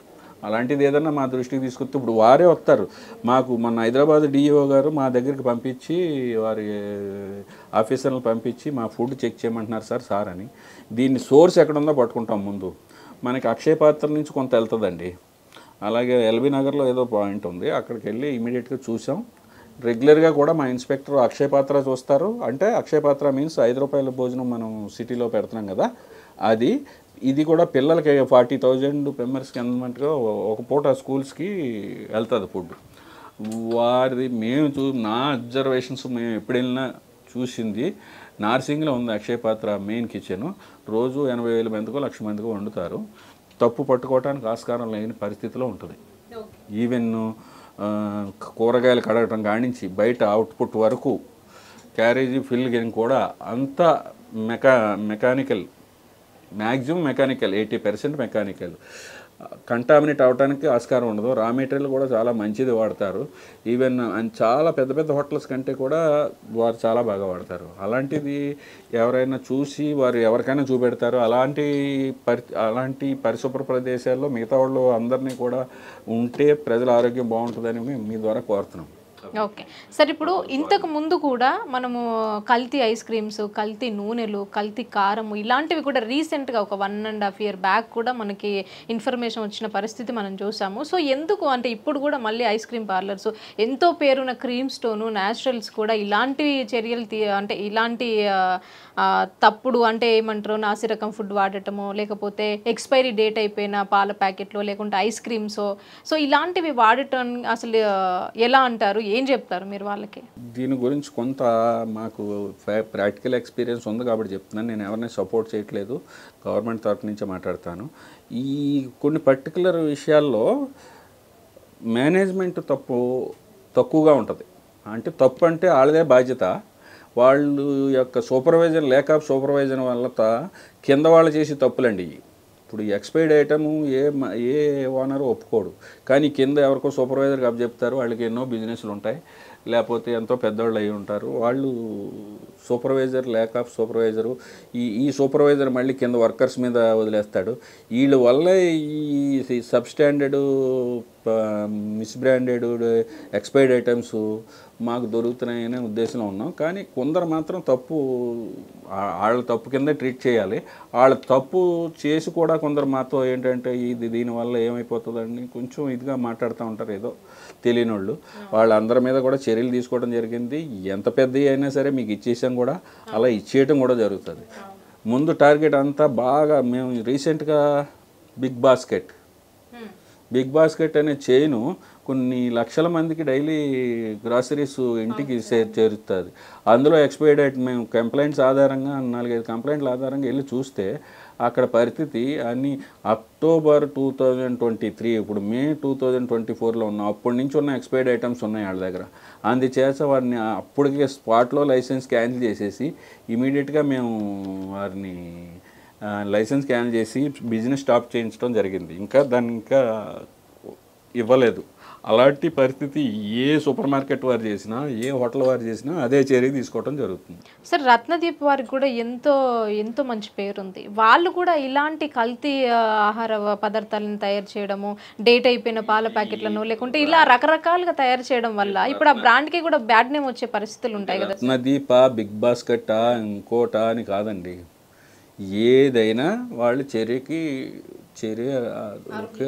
అలాంటిది ఏదన్నా మా దృష్టికి తీసుకొస్తే ఇప్పుడు వారే వస్తారు. మాకు మన హైదరాబాద్ డిఈఓ గారు మా దగ్గరికి పంపించి, వారి ఆఫీసర్లను పంపించి మా ఫుడ్ చెక్ చేయమంటున్నారు సార్ అని. దీన్ని సోర్స్ ఎక్కడుందో పట్టుకుంటాం. ముందు మనకి అక్షయ పాత్ర నుంచి కొంత వెళ్తుందండి. అలాగే ఎల్బీ నగర్లో ఏదో పాయింట్ ఉంది, అక్కడికి వెళ్ళి ఇమీడియట్గా చూసాం. రెగ్యులర్గా కూడా మా ఇన్స్పెక్టర్ అక్షయ పాత్ర చూస్తారు. అంటే అక్షయ పాత్ర మీన్స్ ₹5 భోజనం మనం సిటీలో పెడుతున్నాం కదా, ఇది కూడా పిల్లలకి 40,000 మెంబర్స్కి అన్నట్టుగా ఒక పూట స్కూల్స్కి వెళ్తుంది ఫుడ్. నా అబ్జర్వేషన్స్ మేము ఎప్పుడు వెళ్ళినా చూసింది, నార్సింగ్లో ఉంది అక్షయ పాత్ర మెయిన్ కిచెన్. రోజు 80,000 మందికో 1,00,000 మందికో వండుతారు. తప్పు పట్టుకోవడానికి ఆస్కారం లేని పరిస్థితిలో ఉంటుంది. ఈవెన్ కూరగాయలు కడగటం కానించి బయట అవుట్పుట్ వరకు, క్యారేజీ ఫిల్లింగ్ కూడా అంతా mechanical, maximum mechanical, 80% mechanical. Contaminate అవడానికి ఆస్కారం ఉండదు. రా మెటీరియల్ కూడా చాలా మంచిది వాడతారు. ఈవెన్ చాలా పెద్ద హోటల్స్ కంటే కూడా వారు చాలా బాగా వాడతారు. అలాంటిది ఎవరైనా చూసి వారు ఎవరికైనా చూపెడతారు. అలాంటి పరిశుభ్ర ప్రదేశాల్లో మిగతా వాళ్ళు అందరినీ కూడా ఉంటే ప్రజల ఆరోగ్యం బాగుంటుందని మీ ద్వారా కోరుతున్నాం. ఓకే సార్, ఇప్పుడు ఇంతకు ముందు కూడా మనము కల్తీ ఐస్ క్రీమ్స్, కల్తీ నూనెలు, కల్తీ కారము ఇలాంటివి కూడా రీసెంట్గా ఒక 1.5 year బ్యాక్ కూడా మనకి ఇన్ఫర్మేషన్ వచ్చిన పరిస్థితి మనం చూసాము. సో ఎందుకు అంటే ఇప్పుడు కూడా మళ్ళీ ఐస్ క్రీమ్ పార్లర్స్ ఎంతో పేరున్న క్రీమ్స్తోను న్యాచురల్స్ కూడా ఇలాంటి చర్యలు అంటే ఇలాంటి తప్పుడు అంటే ఏమంటారు నాసిరకం ఫుడ్ వాడటము, లేకపోతే ఎక్స్పైరీ డేట్ అయిపోయిన పాల ప్యాకెట్లో లేకుంటే ఐస్ క్రీమ్స్, సో ఇలాంటివి వాడటం అసలు ఎలా అంటారు, ఏం చెప్తారు మీరు వాళ్ళకి? దీని గురించి కొంత మాకు ప్రాక్టికల్ ఎక్స్పీరియన్స్ ఉంది కాబట్టి చెప్తున్నాను. నేను ఎవరిని సపోర్ట్ చేయట్లేదు, గవర్నమెంట్ తరఫు నుంచే మాట్లాడతాను. ఈ కొన్ని పర్టికులర్ విషయాల్లో మేనేజ్మెంట్ తక్కువగా ఉంటుంది. అంటే తప్పు అంటే వాళ్ళదే బాధ్యత. వాళ్ళు యొక్క సూపర్వైజర్ లేక సూపర్వైజర్ వల్ల కింద వాళ్ళు చేసే తప్పులండి. ఇప్పుడు ఎక్స్పైర్డ్ ఐటము ఏ ఓనరు ఒప్పుకోడు, కానీ కింద ఎవరికో సూపర్వైజర్కి అప్పచెప్తారు. వాళ్ళకి ఎన్నో బిజినెస్లు ఉంటాయి, లేకపోతే ఎంతో పెద్దవాళ్ళు అయి ఉంటారు. వాళ్ళు సూపర్వైజర్ లేక సూపర్వైజరు ఈ సూపర్వైజర్ మళ్ళీ కింద వర్కర్స్ మీద వదిలేస్తాడు. వీళ్ళ వల్ల ఈ సబ్స్టాండర్డ్ మిస్బ్రాండెడ్ ఎక్స్పైర్డ్ ఐటమ్స్ మాకు దొరుకుతున్నాయనే ఉద్దేశంలో ఉన్నాం. కానీ కొందరు మాత్రం వాళ్ళ తప్పు కింద ట్రీట్ చేయాలి. వాళ్ళ తప్పు చేసి కూడా కొందరు మాతో ఏంటంటే దీనివల్ల ఏమైపోతుందని కొంచెం ఇదిగా మాట్లాడుతూ ఉంటారు, ఏదో తెలియని వాళ్ళు. వాళ్ళందరి మీద కూడా చర్యలు తీసుకోవడం జరిగింది. ఎంత పెద్దవి అయినా సరే మీకు ఇచ్చేసాం కూడా, అలా ఇచ్చేయటం కూడా జరుగుతుంది. ముందు టార్గెట్ అంతా బాగా మేము రీసెంట్గా బిగ్ బాస్కెట్ అనే చైను కొన్ని లక్షల మందికి డైలీ గ్రాసరీస్ ఇంటికి చేరుతుంది. అందులో ఎక్స్పైర్డ్ ఐటమ్ మేము కంప్లైంట్స్ ఆధారంగా 4-5 కంప్లైంట్ల ఆధారంగా వెళ్ళి చూస్తే అక్కడ పరిస్థితి అన్ని అక్టోబర్ 2023, ఇప్పుడు మే 2024లో ఉన్నాం. అప్పటి నుంచి ఉన్న ఎక్స్పైర్డ్ ఐటమ్స్ ఉన్నాయి వాళ్ళ దగ్గర. అందుచేత వారిని అప్పటికే స్పాట్లో లైసెన్స్ క్యాన్సిల్ చేసేసి ఇమీడియట్గా మేము వారిని లైసెన్స్ క్యాన్సిల్ చేసి బిజినెస్ స్టాప్ చేయించడం జరిగింది. దాన్ని ఇంకా ఇవ్వలేదు. అలాంటి పరిస్థితి ఏ సూపర్ మార్కెట్ వారు చేసినా, ఏ హోటల్ వారు చేసినా అదే చర్య తీసుకోవడం జరుగుతుంది. సార్, రత్నదీప్ వారికి కూడా ఎంతో మంచి పేరు ఉంది. వాళ్ళు కూడా ఇలాంటి కల్తీ ఆహార పదార్థాలను తయారు చేయడము, డేట్ అయిపోయిన పాల ప్యాకెట్లను లేకుంటే ఇలా రకరకాలుగా తయారు చేయడం వల్ల ఇప్పుడు ఆ బ్రాండ్కి కూడా బ్యాడ్ నేమ్ వచ్చే పరిస్థితులు ఉంటాయి కదా. రత్నదీప, బిగ్ బాస్కెట్, ఇంకోట అని కాదండి, ఏదైనా వాళ్ళు చర్యకి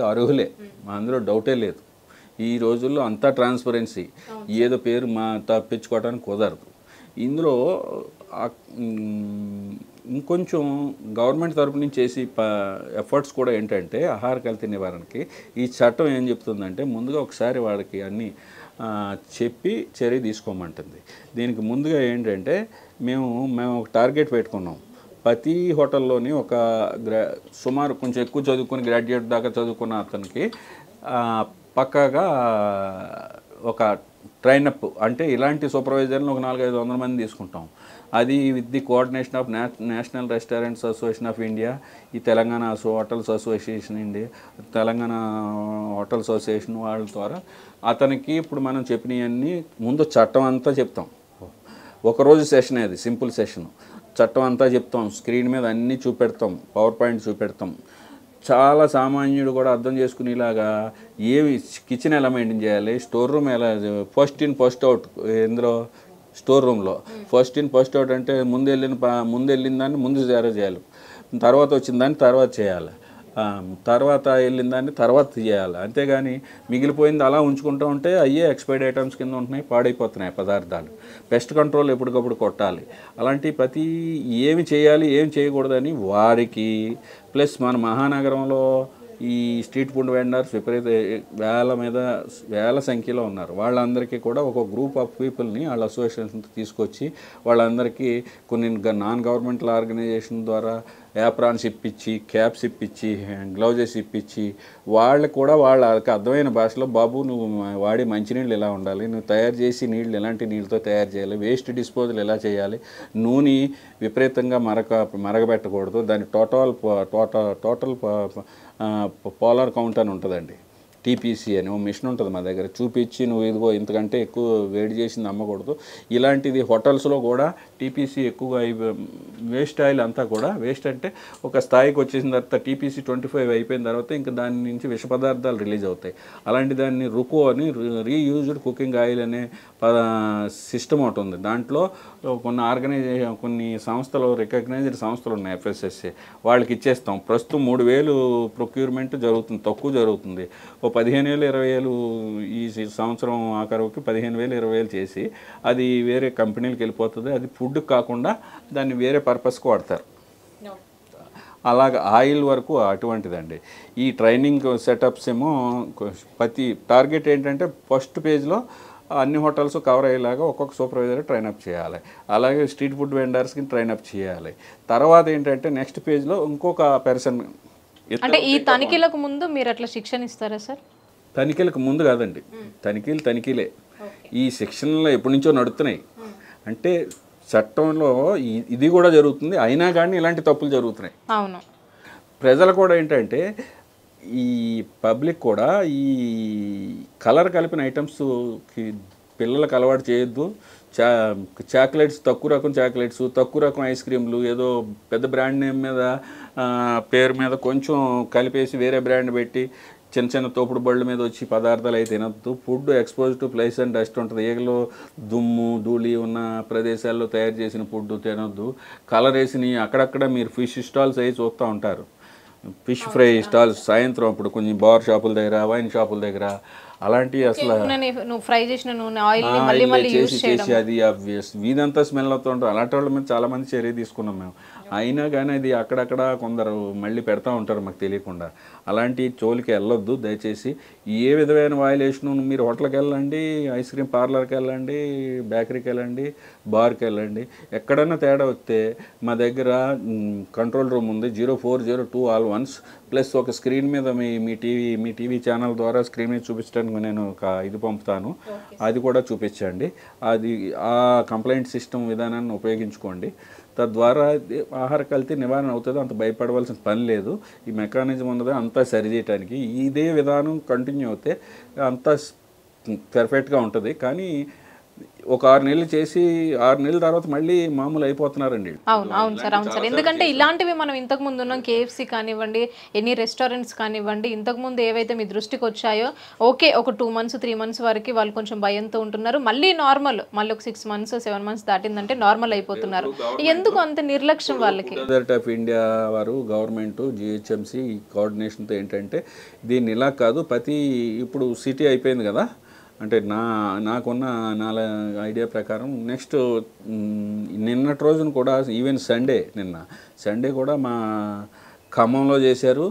అర్హులే, అందులో డౌటే లేదు. ఈ రోజుల్లో అంతా ట్రాన్స్పరెన్సీ, ఏదో పేరు తప్పించుకోవడానికి కుదరదు. ఇందులో ఇంకొంచెం గవర్నమెంట్ తరపు నుంచి చేసి ఎఫర్ట్స్ కూడా ఏంటంటే ఆహార కల్తీ నివారణకి ఈ చట్టం ఏం చెప్తుందంటే ముందుగా ఒకసారి వాళ్ళకి అన్నీ చెప్పి చర్య తీసుకోమంటుంది. దీనికి ముందుగా ఏంటంటే మేము ఒక టార్గెట్ పెట్టుకున్నాం. ప్రతి హోటల్లోని ఒక సుమారు కొంచెం ఎక్కువ చదువుకుని గ్రాడ్యుయేట్ దాకా చదువుకున్న అతనికి పక్కాగా ఒక ట్రైనప్, అంటే ఇలాంటి సూపర్వైజర్లను ఒక 400-500 మంది తీసుకుంటాం. అది with the coordination of National Restaurants Association of India, ఈ Telangana Hotels Association India, Telangana Hotels Association వాళ్ళ ద్వారా అతనికి ఇప్పుడు మనం చెప్పినవన్నీ ముందు చట్టం అంతా చెప్తాం. ఒకరోజు సెషన్, అది సింపుల్ సెషన్. చట్టం అంతా చెప్తాం, స్క్రీన్ మీద అన్నీ చూపెడతాం, పవర్ పాయింట్ చూపెడతాం. చాలా సామాన్యుడు కూడా అర్థం చేసుకునేలాగా ఏవి కిచెన్ ఎలా మెయింటైన్ చేయాలి, స్టోర్ రూమ్ ఎలా, ఫస్ట్ ఇన్ ఫస్ట్ అవుట్, ఇందులో స్టోర్ రూమ్లో ఫస్ట్ ఇన్ ఫస్ట్ అవుట్ అంటే ముందు వెళ్ళిన దాన్ని ముందు చేయాలి, తర్వాత వచ్చిన దాన్ని తర్వాత చేయాలి, తర్వాత వెళ్ళిన దాన్ని తర్వాత చేయాలి. అంతేగాని మిగిలిపోయింది అలా ఉంచుకుంటూ ఉంటే అయ్యే ఎక్స్పైర్డ్ ఐటమ్స్ కింద ఉంటున్నాయి, పాడైపోతున్నాయి పదార్థాలు. పెస్ట్ కంట్రోల్ ఎప్పటికప్పుడు కొట్టాలి. అలాంటి ప్రతి ఏమి చేయాలి ఏమి చేయకూడదని వారికి, ప్లస్ మన మహానగరంలో ఈ స్ట్రీట్ ఫుడ్ వెండర్స్ వేల సంఖ్యలో ఉన్నారు. వాళ్ళందరికీ కూడా ఒక గ్రూప్ ఆఫ్ పీపుల్ని వాళ్ళ అసోసియేషన్ తీసుకొచ్చి వాళ్ళందరికీ కొన్ని నాన్ గవర్నమెంటల్ ఆర్గనైజేషన్ ద్వారా యాప్రాన్స్ ఇప్పించి, క్యాప్స్ ఇప్పించి, గ్లౌజెస్ ఇప్పించి, వాళ్ళకు కూడా వాళ్ళకి అర్థమైన భాషలో బాబు నువ్వు వాడే మంచినీళ్ళు ఎలా ఉండాలి, నువ్వు తయారు చేసి నీళ్ళు ఎలాంటి నీళ్ళతో తయారు చేయాలి, వేస్ట్ డిస్పోజల్ ఎలా చేయాలి, నూనె విపరీతంగా మరగబెట్టకూడదు, దాని టోటల్ పోలార్ కౌంట్ అని ఉంటుందండి. టీపీసీ అని ఓ మిషన్ ఉంటుంది మా దగ్గర, చూపించి నువ్వు ఇదిగో ఇంతకంటే ఎక్కువ వేడి చేసింది అమ్మకూడదు. ఇలాంటిది హోటల్స్లో కూడా టీపీసీ ఎక్కువగా వేస్ట్ ఆయిల్ అంతా కూడా, వేస్ట్ అంటే ఒక స్థాయికి వచ్చేసిన తర్వాత టీపీసీ 25 అయిపోయిన తర్వాత ఇంకా దాని నుంచి విష పదార్థాలు రిలీజ్ అవుతాయి. అలాంటి దాన్ని రుకో అని రీయూజ్డ్ కుకింగ్ ఆయిల్ అనే సిస్టమ్ ఒకటి ఉంది. దాంట్లో కొన్ని సంస్థలు, రికగ్నైజ్డ్ సంస్థలు ఉన్నాయి, ఎఫ్ఎస్ఎస్ఏ, వాళ్ళకి ఇచ్చేస్తాం. ప్రస్తుతం 3,000 ప్రొక్యూర్మెంట్ జరుగుతుంది, తక్కువ జరుగుతుంది. ఓ 15,000 20,000 ఈ సంవత్సరం ఆఖరుకి 15,000 20,000 చేసి అది వేరే కంపెనీలకు వెళ్ళిపోతుంది. అది ఫుడ్ కాకుండా దాన్ని వేరే పర్పస్కి వాడతారు. అలాగ ఆయిల్ వరకు అటువంటిదండి. ఈ ట్రైనింగ్ సెటప్స్ ఏమో ప్రతి టార్గెట్ ఏంటంటే ఫస్ట్ పేజ్లో అన్ని హోటల్స్ కవర్ అయ్యేలాగా ఒక్కొక్క సూపర్వైజర్ ట్రైనప్ చేయాలి. అలాగే స్ట్రీట్ ఫుడ్ వెండర్స్కి ట్రైనప్ చేయాలి. తర్వాత ఏంటంటే నెక్స్ట్ పేజ్లో ఇంకొక పర్సన్. అంటే ఈ తనిఖీలకు ముందు మీరు అట్లా శిక్షణ ఇస్తారా సార్? తనిఖీలకు ముందు కాదండి, తనిఖీలే. ఈ శిక్షణలో ఎప్పటి నుంచో నడుస్తున్నాయి. అంటే చట్టంలో ఇది కూడా జరుగుతుంది, అయినా కానీ ఇలాంటి తప్పులు జరుగుతున్నాయి. అవును. ప్రజలు కూడా ఏంటంటే ఈ పబ్లిక్ కూడా ఈ కలర్ కలిపిన ఐటమ్స్కి పిల్లలకు అలవాటు చేయొద్దు. చాక్లెట్స్, తక్కువ రకం చాక్లెట్స్, తక్కువ రకం ఐస్ క్రీమ్లు, ఏదో పెద్ద బ్రాండ్ నేమ్ మీద పేరు మీద కొంచెం కలిపేసి వేరే బ్రాండ్ పెట్టి చిన్న చిన్న తోపుడు బళ్ళ మీద వచ్చి పదార్థాలు అయితే తినద్దు. Food expose to place and dust ఉంటుంది. ఈగలు, దుమ్ము, ధూళి ఉన్న ప్రదేశాల్లో తయారు చేసిన ఫుడ్ తినొద్దు. కలర్ వేసినవి అక్కడక్కడ మీరు ఫిష్ స్టాల్స్ అవి చూస్తూ ఉంటారు, ఫిష్ ఫ్రై స్టాల్స్. సాయంత్రం అప్పుడు కొంచెం బార్ షాపుల దగ్గర, వైన్ షాపుల దగ్గర అలాంటివి అసలు ఫ్రై చేసిన నూనె ఆయిల్ చేసి అది వీధంతా స్మెల్ అవుతూ ఉంటారు. అలాంటి వాళ్ళ మీద చాలామంది చర్య తీసుకున్నాం మేము. అయినా కానీ అది అక్కడక్కడ కొందరు మళ్ళీ పెడతా ఉంటారు మాకు తెలియకుండా. అలాంటి చోలికి వెళ్ళొద్దు దయచేసి. ఏ విధమైన వాయిలేషన్ మీరు హోటల్కి వెళ్ళండి, ఐస్ క్రీమ్ పార్లర్కి వెళ్ళండి, బేకరీకి వెళ్ళండి, బార్కి వెళ్ళండి, ఎక్కడన్నా తేడా వస్తే మా దగ్గర కంట్రోల్ రూమ్ ఉంది. 0402 all ones ప్లస్ ఒక స్క్రీన్ మీద మీ టీవీ ఛానల్ ద్వారా స్క్రీన్ మీద చూపించడానికి నేను ఒక ఇది పంపుతాను, అది కూడా చూపించండి. అది ఆ కంప్లైంట్ సిస్టమ్ విధానాన్ని ఉపయోగించుకోండి. తద్వారా ఆహార కల్తీ నివారణ అవుతుంది. అంత భయపడవలసిన పని లేదు. ఈ మెకానిజం ఉన్నది అంతా సరిచేయటానికి. ఇదే విధానం కంటిన్యూ అవుతే అంతా పర్ఫెక్ట్గా ఉంటుంది. కానీ ఒక 6 నెలలు చేసి 6 నెలల తర్వాత మళ్ళీ మామూలు అయిపోతున్నారండి. అవును సార్. ఎందుకంటే ఇలాంటివి మనం ఇంతకు ముందు ఉన్నాం, KFC కానివ్వండి, ఎన్ని రెస్టారెంట్స్ కానివ్వండి, ఇంతకుముందు ఏవైతే మీ దృష్టికి వచ్చాయో ఓకే ఒక 2 months 3 months వరకు వాళ్ళు కొంచెం భయంతో ఉంటున్నారు. మళ్ళీ నార్మల్, మళ్ళీ ఒక 6 months 7 months దాటిందంటే నార్మల్ అయిపోతున్నారు. ఎందుకు అంత నిర్లక్ష్యం వాళ్ళకి? గవర్నమెంట్ ఆఫ్ ఇండియా వారు, గవర్నమెంట్, GHMC కోఆర్డినేషన్తో ఏంటంటే దీన్ని ఇలా కాదు, ఇప్పుడు సిటీ అయిపోయింది కదా, అంటే నాకున్న ఐడియా ప్రకారం నెక్స్ట్ నిన్నటి రోజున కూడా ఈవెన్ నిన్న సండే కూడా మా ఖమ్మంలో చేశారు.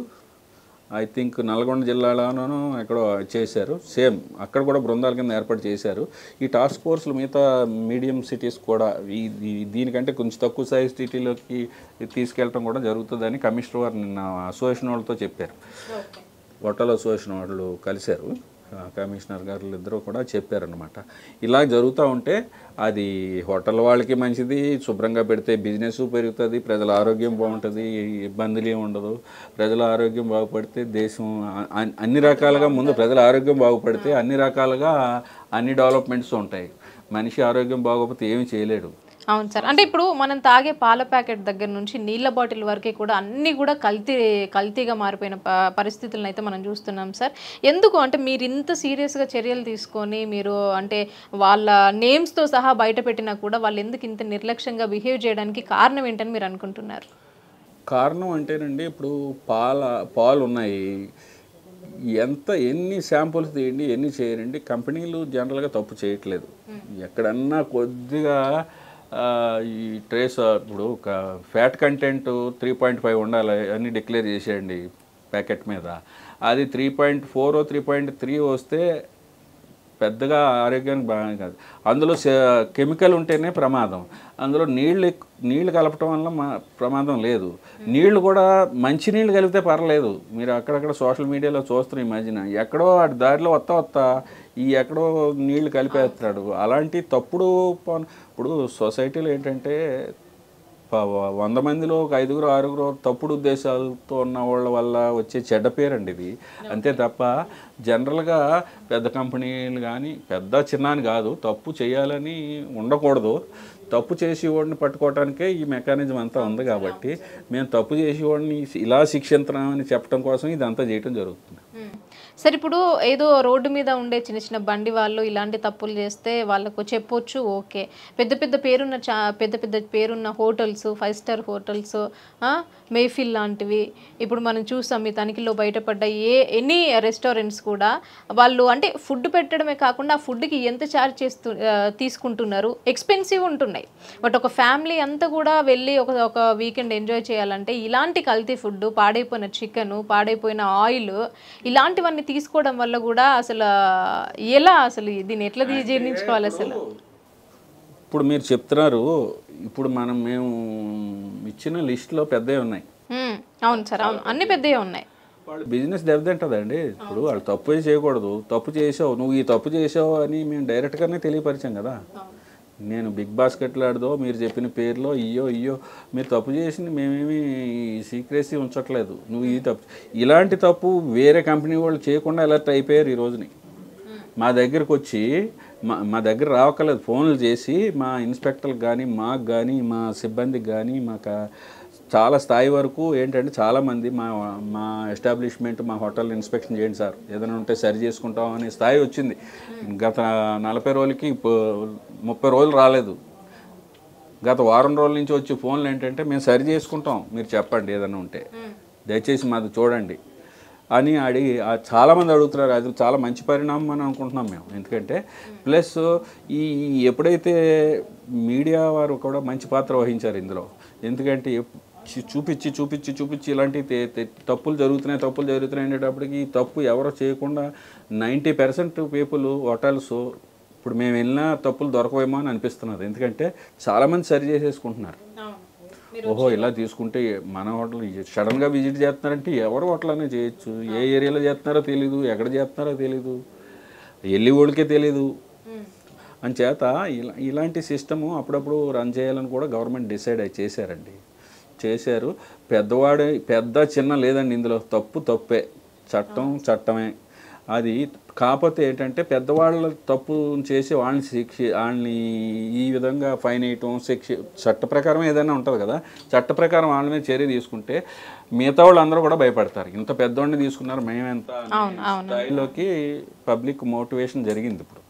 ఐ థింక్ నల్గొండ జిల్లాలోనూ ఎక్కడో చేశారు. సేమ్ అక్కడ కూడా బృందాల కింద ఏర్పాటు చేశారు. ఈ టాస్క్ ఫోర్స్లు మిగతా మీడియం సిటీస్ కూడా దీనికంటే కొంచెం తక్కువ సైజ్ సిటీలోకి తీసుకెళ్ళడం కూడా జరుగుతుందని కమిషనర్ వారు నిన్న అసోసియేషన్ వాళ్ళతో చెప్పారు. హోటల్ అసోసియేషన్ వాళ్ళు కలిశారు, కమిషనర్ గారు ఇద్దరు కూడా చెప్పారనమాట. ఇలా జరుగుతూ ఉంటే అది హోటల్ వాళ్ళకి మంచిది, శుభ్రంగా పెడితే బిజినెస్ పెరుగుతుంది, ప్రజల ఆరోగ్యం బాగుంటుంది, ఇబ్బందులు ఏమి ఉండదు. ప్రజల ఆరోగ్యం బాగుపడితే దేశం అన్ని రకాలుగా, ముందు ప్రజల ఆరోగ్యం బాగుపడితే అన్ని రకాలుగా అన్ని డెవలప్మెంట్స్ ఉంటాయి. మనిషి ఆరోగ్యం బాగోకపోతే ఏమీ చేయలేడు. అవును సార్. అంటే ఇప్పుడు మనం తాగే పాల ప్యాకెట్ దగ్గర నుంచి నీళ్ళ బాటిల్ వరకే కూడా అన్నీ కూడా కల్తీగా మారిపోయిన పరిస్థితులను అయితే మనం చూస్తున్నాం సార్. ఎందుకు అంటే మీరు ఇంత సీరియస్గా చర్యలు తీసుకొని మీరు అంటే వాళ్ళ నేమ్స్తో సహా బయట పెట్టినా కూడా వాళ్ళు ఎందుకు ఇంత నిర్లక్ష్యంగా బిహేవ్ చేయడానికి కారణం ఏంటని మీరు అనుకుంటున్నారు? కారణం అంటేనండి, ఇప్పుడు పాలు ఉన్నాయి, ఎన్ని శాంపుల్స్ తీయండి, ఎన్ని చేయరండి, కంపెనీలు జనరల్గా తప్పు చేయట్లేదు. ఎక్కడన్నా కొద్దిగా ఈ ట్రేస్ ఇప్పుడు ఒక ఫ్యాట్ కంటెంట్ 3.5 ఉండాలి అని డిక్లేర్ చేసేయండి ప్యాకెట్ మీద. అది 3.4 3.3 వస్తే పెద్దగా ఆరోగ్యానికి బాగా కాదు. అందులో కెమికల్ ఉంటేనే ప్రమాదం. అందులో నీళ్లు కలపటం వల్ల ప్రమాదం లేదు. నీళ్లు కూడా మంచి నీళ్ళు కలిపితే పర్లేదు. మీరు అక్కడక్కడ సోషల్ మీడియాలో చూస్తున్న ఈ మధ్యన ఎక్కడో అటు దారిలో వస్తా ఎక్కడో నీళ్లు కలిపేస్తున్నాడు. అలాంటి తప్పుడు ఇప్పుడు సొసైటీలో ఏంటంటే 100 మందిలో ఒక 5గురు 6గురు తప్పుడు ఉద్దేశాలతో ఉన్న వాళ్ళ వల్ల వచ్చే చెడ్డ పేరండి ఇది. అంతే తప్ప జనరల్గా పెద్ద కంపెనీలు కానీ పెద్ద చిన్న అని కాదు, తప్పు చేయాలని ఉండకూడదు. తప్పు చేసేవాడిని పట్టుకోవడానికే ఈ మెకానిజం అంతా ఉంది. కాబట్టి మేము తప్పు చేసేవాడిని ఇలా శిక్షించమని చెప్పడం కోసం ఇదంతా చేయడం జరుగుతుంది. సరే, ఇప్పుడు ఏదో రోడ్డు మీద ఉండే చిన్న చిన్న బండి వాళ్ళు ఇలాంటి తప్పులు చేస్తే వాళ్ళకు చెప్పొచ్చు, ఓకే. పెద్ద పెద్ద పేరున్న హోటల్స్, 5 స్టార్ హోటల్స్, మేఫిల్ లాంటివి ఇప్పుడు మనం చూసాం ఈ తనిఖీలో బయటపడ్డ ఎనీ రెస్టారెంట్స్ కూడా వాళ్ళు అంటే ఫుడ్ పెట్టడమే కాకుండా ఆ ఫుడ్కి ఎంత ఛార్జ్ తీసుకుంటున్నారు, ఎక్స్పెన్సివ్ ఉంటున్నాయి. బట్ ఒక ఫ్యామిలీ అంతా కూడా వెళ్ళి ఒక వీకెండ్ ఎంజాయ్ చేయాలంటే ఇలాంటి కల్తీ ఫుడ్, పాడైపోయిన చికెన్, పాడైపోయిన ఆయిల్ ఇలాంటివన్నీ తీసుకోవడం వల్ల కూడా అసలు ఎలా, అసలు దీన్ని ఎట్లా జీర్ణించుకోవాలి అసలు? ఇప్పుడు మీరు చెప్తున్నారు, ఇప్పుడు మేము ఇచ్చిన లిస్టులో పెద్దవి ఉన్నాయి. అవును సార్, అవును, అన్ని పెద్దవి ఉన్నాయి. వాళ్ళు బిజినెస్ దెబ్బతింటుందండి. ఇప్పుడు వాళ్ళు తప్పు చేయకూడదు. తప్పు చేసావు, నువ్వు ఈ తప్పు చేసావు అని మేము డైరెక్ట్గానే తెలియపరిచాం కదా. నేను బిగ్ బాస్కెట్లో ఆడదో మీరు చెప్పిన పేరులో ఇయ్యో మీరు తప్పు చేసింది మేమేమి సీక్రెసీ ఉంచట్లేదు. నువ్వు ఈ తప్పు, ఇలాంటి తప్పు వేరే కంపెనీ వాళ్ళు చేయకుండా అలర్ట్ అయిపోయారు ఈ రోజుని. మా దగ్గరకు వచ్చి మా దగ్గర రావక్కర్లేదు, ఫోన్లు చేసి మా ఇన్స్పెక్టర్లకు కానీ మాకు కానీ మా సిబ్బందికి కానీ మాకు చాలా స్థాయి వరకు ఏంటంటే చాలామంది మా ఎస్టాబ్లిష్మెంట్, మా హోటల్ ఇన్స్పెక్షన్ చేయండి సార్, ఏదైనా ఉంటే సరి చేసుకుంటాం అనే స్థాయి వచ్చింది. గత 40 రోజులకి 30 రోజులు రాలేదు. గత వారం రోజుల నుంచి వచ్చే ఫోన్లు ఏంటంటే మేము సరి చేసుకుంటాం, మీరు చెప్పండి ఏదైనా ఉంటే, దయచేసి మాది చూడండి అని అడిగి చాలామంది అడుగుతున్నారు. అది చాలా మంచి పరిణామం అని అనుకుంటున్నాం మేము. ఎందుకంటే ప్లస్ ఎప్పుడైతే మీడియా వారు కూడా మంచి పాత్ర వహించారు ఇందులో. ఎందుకంటే చూపించి ఇలాంటి తప్పులు జరుగుతున్నాయి అనేటప్పటికి తప్పు ఎవరో చేయకుండా 90% పీపుల్ హోటల్స్ ఇప్పుడు మేము వెళ్ళినా తప్పులు దొరకవేమో అని అనిపిస్తున్నారు. ఎందుకంటే చాలామంది సరి చేసేసుకుంటున్నారు. ఓహో ఇలా తీసుకుంటే మన హోటల్ సడన్గా విజిట్ చేస్తున్నారంటే ఎవరు హోటల్ అనే చేయొచ్చు, ఏ ఏరియాలో చేస్తున్నారో తెలీదు, ఎక్కడ చేస్తున్నారో తెలీదు, వెళ్ళి వాళ్ళకే తెలీదు. అంచేత ఇలాంటి సిస్టము అప్పుడప్పుడు రన్ చేయాలని కూడా గవర్నమెంట్ డిసైడ్ చేశారు. పెద్ద చిన్న లేదండి ఇందులో, తప్పే, చట్టమే. అది కాకపోతే ఏంటంటే పెద్దవాళ్ళ తప్పు చేసి వాళ్ళని ఈ విధంగా ఫైన్ వేయటం, చట్ట ప్రకారం ఏదైనా ఉంటుంది కదా, చట్ట ప్రకారం వాళ్ళ మీద చర్య తీసుకుంటే మిగతా వాళ్ళు అందరూ కూడా భయపడతారు. ఇంత పెద్దవాడిని తీసుకున్నారు మేమెంత స్థాయిలోకి పబ్లిక్ మోటివేషన్ జరిగింది ఇప్పుడు.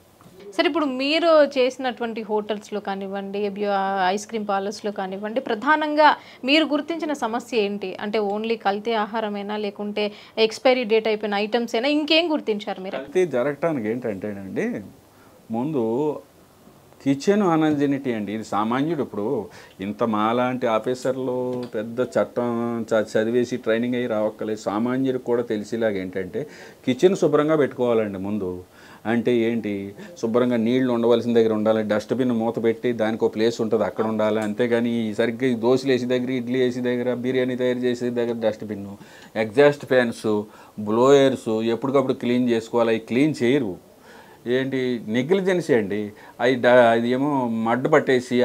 సరే, ఇప్పుడు మీరు చేసినటువంటి హోటల్స్లో కానివ్వండి, ఐస్ క్రీమ్ పార్లర్స్లో కానివ్వండి, ప్రధానంగా మీరు గుర్తించిన సమస్య ఏంటి? అంటే ఓన్లీ కల్తీ ఆహారమేనా, లేకుంటే ఎక్స్పైరీ డేట్ అయిపోయిన ఐటమ్స్ అయినా, ఇంకేం గుర్తించారు మీరు? కల్తీ జరగటానికి ఏంటంటేనండి, ముందు కిచెన్ అనర్జెనిటీ అండి. ఇది సామాన్యుడు ఇప్పుడు ఇంత మాలాంటి ఆఫీసర్లు పెద్ద చట్టం చదివేసి ట్రైనింగ్ అయ్యి రావక్కర్లేదు, సామాన్యుడికి కూడా తెలిసేలాగా ఏంటంటే కిచెన్ శుభ్రంగా పెట్టుకోవాలండి ముందు. అంటే ఏంటి, శుభ్రంగా నీళ్లు ఉండవలసిన దగ్గర ఉండాలి, డస్ట్బిన్ మూత పెట్టి దానికి ఒక ప్లేస్ ఉంటుంది అక్కడ ఉండాలి. అంతేగాని సరిగ్గా దోశలు వేసే దగ్గర, ఇడ్లీ వేసే దగ్గర, బిర్యానీ తయారు చేసే దగ్గర డస్ట్బిన్, ఎగ్జాస్ట్ ఫ్యాన్స్, బ్లోయర్స్ ఎప్పటికప్పుడు క్లీన్ చేసుకోవాలి. అవి క్లీన్ చేయరు. ఏంటి నెగ్లిజెన్సీ అండి. అది ఏమో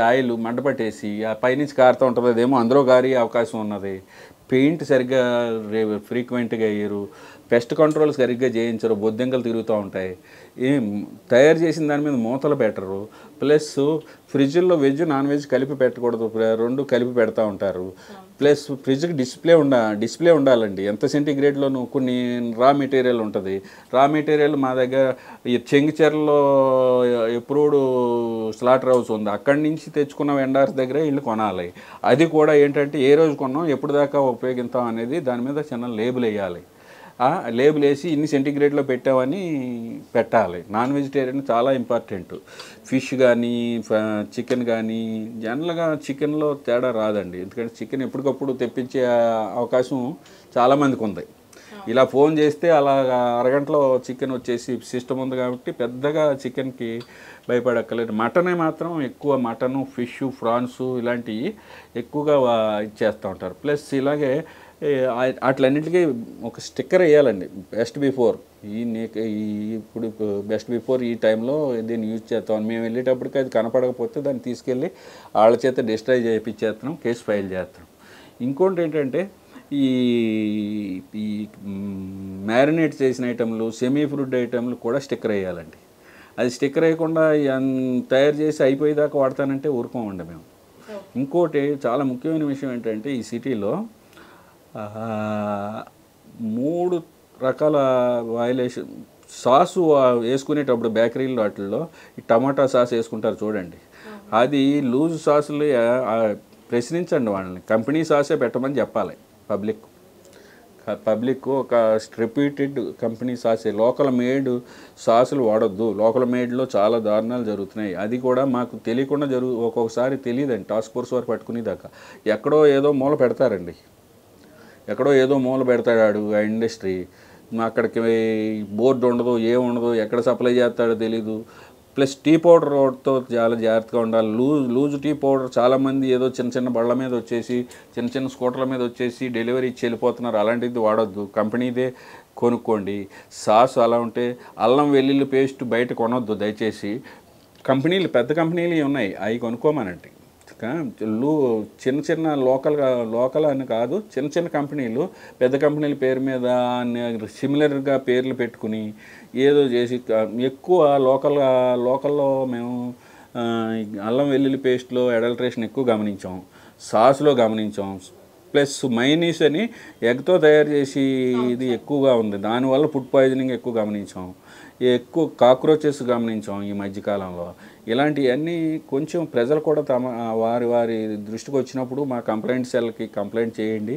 ఆయిల్ మడ్డ పట్టేసి ఆ పైనుంచి కారుతూ ఉంటుంది, అదేమో అందులో గారి అవకాశం ఉన్నది. పెయింట్ సరిగ్గా ఫ్రీక్వెంట్గా వేయరు, పెస్ట్ కంట్రోల్ సరిగ్గా చేయించరు, బొద్దింకలు తిరుగుతూ ఉంటాయి. తయారు చేసిన దాని మీద మూతలు పెట్టరు. ప్లస్ ఫ్రిడ్జ్లో వెజ్ నాన్ వెజ్ కలిపి పెట్టకూడదు, 2 కలిపి పెడతా ఉంటారు. ప్లస్ ఫ్రిడ్జ్కి డిస్ప్లే ఉండాలండి. ఎంత సెంటిగ్రేడ్లోనూ కొన్ని రా మెటీరియల్ ఉంటుంది. రా మెటీరియల్ మా దగ్గర ఈ చెంగిచెర్లలో ఎప్రూవ్డ్ స్లాటర్ హౌస్ ఉంది, అక్కడి నుంచి తెచ్చుకున్న వెండర్స్ దగ్గర ఇల్లు కొనాలి. అది కూడా ఏంటంటే ఏ రోజు కొన్నాం, ఎప్పుడు దాకా ఉపయోగిస్తాం అనేది దాని మీద చిన్న లేబుల్ వేయాలి. లేబుల్ వేసి ఇన్ని సెంటిగ్రేడ్లో పెట్టామని పెట్టాలి. నాన్ వెజిటేరియన్ చాలా ఇంపార్టెంట్. ఫిష్ కానీ చికెన్ కానీ, జనరల్గా చికెన్లో తేడా రాదండి. ఎందుకంటే చికెన్ ఎప్పటికప్పుడు తెప్పించే అవకాశం చాలామందికి ఉంది. ఇలా ఫోన్ చేస్తే అలా అరగంటలో చికెన్ వచ్చేసి సిస్టమ్ ఉంది కాబట్టి పెద్దగా చికెన్కి భయపడక్కర్లేదు. మటనే మాత్రం ఎక్కువ, మటను, ఫిష్, ఫ్రాన్స్ ఇలాంటివి ఎక్కువగా ఇచ్చేస్తూ ఉంటారు. ప్లస్ ఇలాగే అట్లన్నింటికీ ఒక స్టిక్కర్ వేయాలండి, బెస్ట్ బిఫోర్ ఇప్పుడు బెస్ట్ బిఫోర్ ఈ టైంలో దీన్ని యూజ్ చేస్తాం. మేము వెళ్ళేటప్పటికి అది కనపడకపోతే దాన్ని తీసుకెళ్ళి వాళ్ళ చేత డిస్ట్రాయ్ చేయించేస్తున్నాం, కేసు ఫైల్ చేస్తున్నాం. ఇంకోటి ఏంటంటే ఈ ఈ మ్యారినేట్ చేసిన ఐటెంలు, సెమీ ఫ్రూడ్ ఐటెంలు కూడా స్టిక్కర్ వేయాలండి. అది స్టిక్కర్ వేయకుండా తయారు చేసి అయిపోయేదాకా వాడతానంటే ఊరుకోమండి మేము. ఇంకోటి చాలా ముఖ్యమైన విషయం ఏంటంటే ఈ సిటీలో 3 రకాల వాయిలేషన్ సాసు వేసుకునేటప్పుడు బేకరీలో వాటిల్లో ఈ టమాటా సాస్ వేసుకుంటారు చూడండి, అది లూజ్ సాసులు ప్రశ్నించండి వాళ్ళని, కంపెనీ సాసే పెట్టమని చెప్పాలి. పబ్లిక్ ఒక రిపీటెడ్ కంపెనీ సాసే, లోకల్ మేడ్ సాసులు వాడొద్దు. లోకల్ మేడ్లో చాలా దారుణాలు జరుగుతున్నాయి. అది కూడా మాకు తెలియకుండా ఒక్కొక్కసారి తెలియదండి, టాస్క్ ఫోర్స్ వారు పట్టుకునేదాకా. ఎక్కడో ఏదో మూల పెడతారండి, ఎక్కడో ఏదో మూల పెడతాడు ఆ ఇండస్ట్రీ. అక్కడికి బోర్డు ఉండదు, ఏముండదు, ఎక్కడ సప్లై చేస్తాడో తెలీదు. ప్లస్ టీ పౌడర్తో చాలా జాగ్రత్తగా ఉండాలి. లూజ్ టీ పౌడర్ చాలామంది ఏదో చిన్న చిన్న బళ్ళ మీద వచ్చేసి, చిన్న చిన్న స్కూటర్ల మీద వచ్చేసి డెలివరీ ఇచ్చి వెళ్ళిపోతున్నారు. అలాంటిది వాడొద్దు, కంపెనీదే కొనుక్కోండి. సాస్ అలా ఉంటే అల్లం వెల్లుల్లి పేస్ట్ బయట కొనొద్దు దయచేసి. కంపెనీలు, పెద్ద కంపెనీలు ఉన్నాయి, అవి కొనుక్కోమనండి. చిన్న చిన్న లోకల్ అని కాదు, చిన్న చిన్న కంపెనీలు పెద్ద కంపెనీల పేరు మీద సిమిలర్గా పేర్లు పెట్టుకుని ఏదో చేసి ఎక్కువ లోకల్లో మేము అల్లం వెల్లుల్లి పేస్ట్లో అడల్ట్రేషన్ ఎక్కువ గమనించాం, సాస్లో గమనించాం. ప్లస్ మైనీస్ అని ఎగ్తో తయారు చేసి ఇది ఎక్కువగా ఉంది, దానివల్ల ఫుడ్ పాయిజనింగ్ ఎక్కువ గమనించాం. ఎక్కువ కాక్రోచెస్ గమనించాం ఈ మధ్యకాలంలో. ఇలాంటివన్నీ కొంచెం ప్రజలు కూడా వారి దృష్టికి వచ్చినప్పుడు మా కంప్లైంట్ సెల్కి కంప్లైంట్ చేయండి.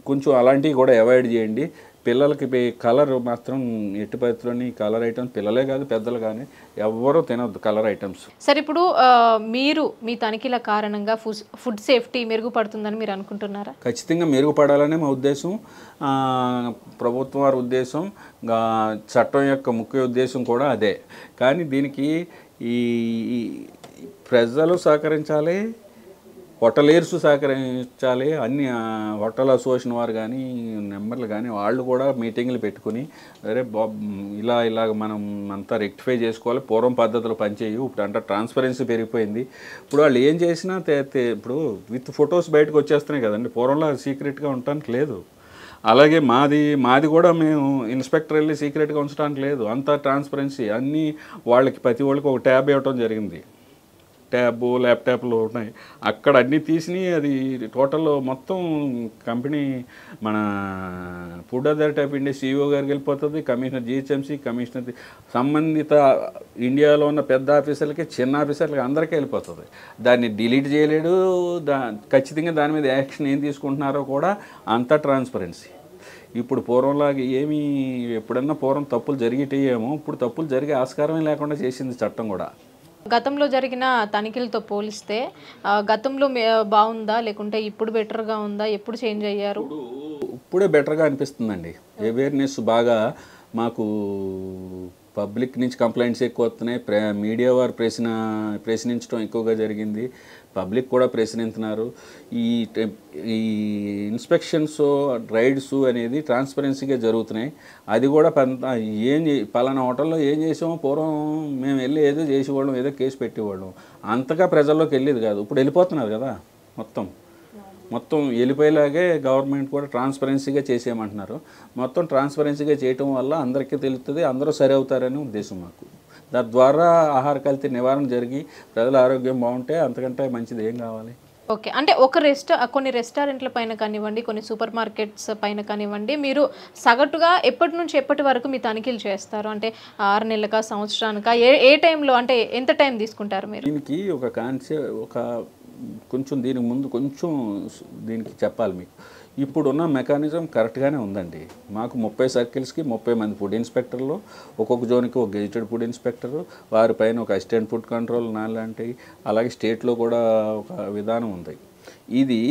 కొంచెం అలాంటివి కూడా అవాయిడ్ చేయండి. పిల్లలకి కలర్ మాత్రం ఎట్టి పరిస్థితుల్లోని కలర్ ఐటమ్స్, పిల్లలే కాదు పెద్దలు కానీ ఎవ్వరూ తినొద్దు కలర్ ఐటమ్స్. సరే, ఇప్పుడు మీరు మీ తనిఖీల కారణంగా ఫుడ్ సేఫ్టీ మెరుగుపడుతుందని మీరు అనుకుంటున్నారా? ఖచ్చితంగా మెరుగుపడాలనే మా ఉద్దేశం, ప్రభుత్వం వారి ఉద్దేశం, చట్టం యొక్క ముఖ్య ఉద్దేశం కూడా అదే. కానీ దీనికి ఈ ప్రజలు సహకరించాలి, హోటలేర్స్ సహకరించాలి, అన్ని హోటల్ అసోసియేషన్ వారు కానీ నెంబర్లు కానీ వాళ్ళు కూడా మీటింగ్లు పెట్టుకుని అరే ఇలాగ మనం అంతా రెక్టిఫై చేసుకోవాలి, పూర్వం పద్ధతులు పనిచేయవు, ఇప్పుడు అంటే ట్రాన్స్పరెన్సీ పెరిగిపోయింది. ఇప్పుడు వాళ్ళు ఏం చేసినా ఇప్పుడు విత్ ఫొటోస్ బయటకు వచ్చేస్తున్నాయి కదండి, పూర్వంలో సీక్రెట్గా ఉండటానికి లేదు. అలాగే మాది కూడా మేము ఇన్స్పెక్టర్ వెళ్ళి సీక్రెట్గా ఉంచడానికి లేదు, అంతా ట్రాన్స్పరెన్సీ. అన్నీ వాళ్ళకి ప్రతి వాళ్ళకి ఒక ట్యాబ్ ఇవ్వటం జరిగింది, ట్యాబు ల్యాప్టాప్లు ఉన్నాయి, అక్కడ అన్నీ తీసిని అది టోటల్ మొత్తం కంపెనీ మన food authority of India CEO గారికి వెళ్ళిపోతుంది, కమిషనర్ GHMC, కమిషనర్ సంబంధిత ఇండియాలో ఉన్న పెద్ద ఆఫీసర్లకి చిన్న ఆఫీసర్లకి అందరికీ వెళ్ళిపోతుంది. దాన్ని డిలీట్ చేయలేడు, ఖచ్చితంగా దాని మీద యాక్షన్ ఏం తీసుకుంటున్నారో కూడా అంతా ట్రాన్స్పరెన్సీ. ఇప్పుడు పూర్వంలాగా ఏమీ ఎప్పుడన్నా పూర్వం తప్పులు జరిగేటేమో, ఇప్పుడు తప్పులు జరిగే ఆస్కారమే లేకుండా చేసింది చట్టం కూడా. గతంలో జరిగిన తనిఖీలతో పోలిస్తే గతంలో బాగుందా లేకుంటే ఇప్పుడు బెటర్గా ఉందా? ఎప్పుడు చేంజ్ అయ్యారు? ఇప్పుడే బెటర్గా అనిపిస్తుందండి. అవేర్నెస్ బాగా మాకు పబ్లిక్ నుంచి కంప్లైంట్స్ ఎక్కువ వస్తున్నాయి, మీడియా వారు ప్రశ్నించడం ఎక్కువగా జరిగింది, పబ్లిక్ కూడా ప్రశ్నిస్తున్నారు. ఈ ఇన్స్పెక్షన్స్ రైడ్స్ అనేది ట్రాన్స్పరెన్సీగా జరుగుతున్నాయి. అది కూడా పలానా హోటల్లో ఏం చేసామో పూర్వం మేము వెళ్ళి ఏదో చేసేవాళ్ళం, ఏదో కేసు పెట్టేవాళ్ళం, అంతగా ప్రజల్లోకి వెళ్ళేది కాదు. ఇప్పుడు వెళ్ళిపోతున్నారు కదా, మొత్తం వెళ్ళిపోయేలాగే గవర్నమెంట్ కూడా ట్రాన్స్పరెన్సీగా చేసేయమంటున్నారు. మొత్తం ట్రాన్స్పరెన్సీగా చేయటం వల్ల అందరికీ తెలుస్తుంది, అందరూ సరి అవుతారనే ఉద్దేశం మాకు. దాని ద్వారా ఆహార కల్తీ నివారణ జరిగి ప్రజల ఆరోగ్యం బాగుంటే అంతకంటే మంచిది ఏం కావాలి? ఓకే, అంటే కొన్ని రెస్టారెంట్ల పైన కానివ్వండి, కొన్ని సూపర్ మార్కెట్స్ పైన కానివ్వండి, మీరు సగటుగా ఎప్పటి నుంచి ఎప్పటి వరకు మీ తనిఖీలు చేస్తారు? అంటే 6 నెలలకా, సంవత్సరానికా, ఏ టైంలో, అంటే ఎంత టైం తీసుకుంటారు మీరు? దీనికి కొంచెం దీనికి ముందు దీనికి చెప్పాలి మీకు. ఇప్పుడున్న మెకానిజం కరెక్ట్గానే ఉందండి. మాకు 30 సర్కిల్స్కి 30 మంది ఫుడ్ ఇన్స్పెక్టర్లు, ఒక్కొక్క జోన్కి ఒక గెజిటెడ్ ఫుడ్ ఇన్స్పెక్టరు, వారిపైన ఒక అసిస్టెంట్ ఫుడ్ కంట్రోల్ లాంటివి, అలాగే స్టేట్లో కూడా ఒక విధానం ఉంది. ఇది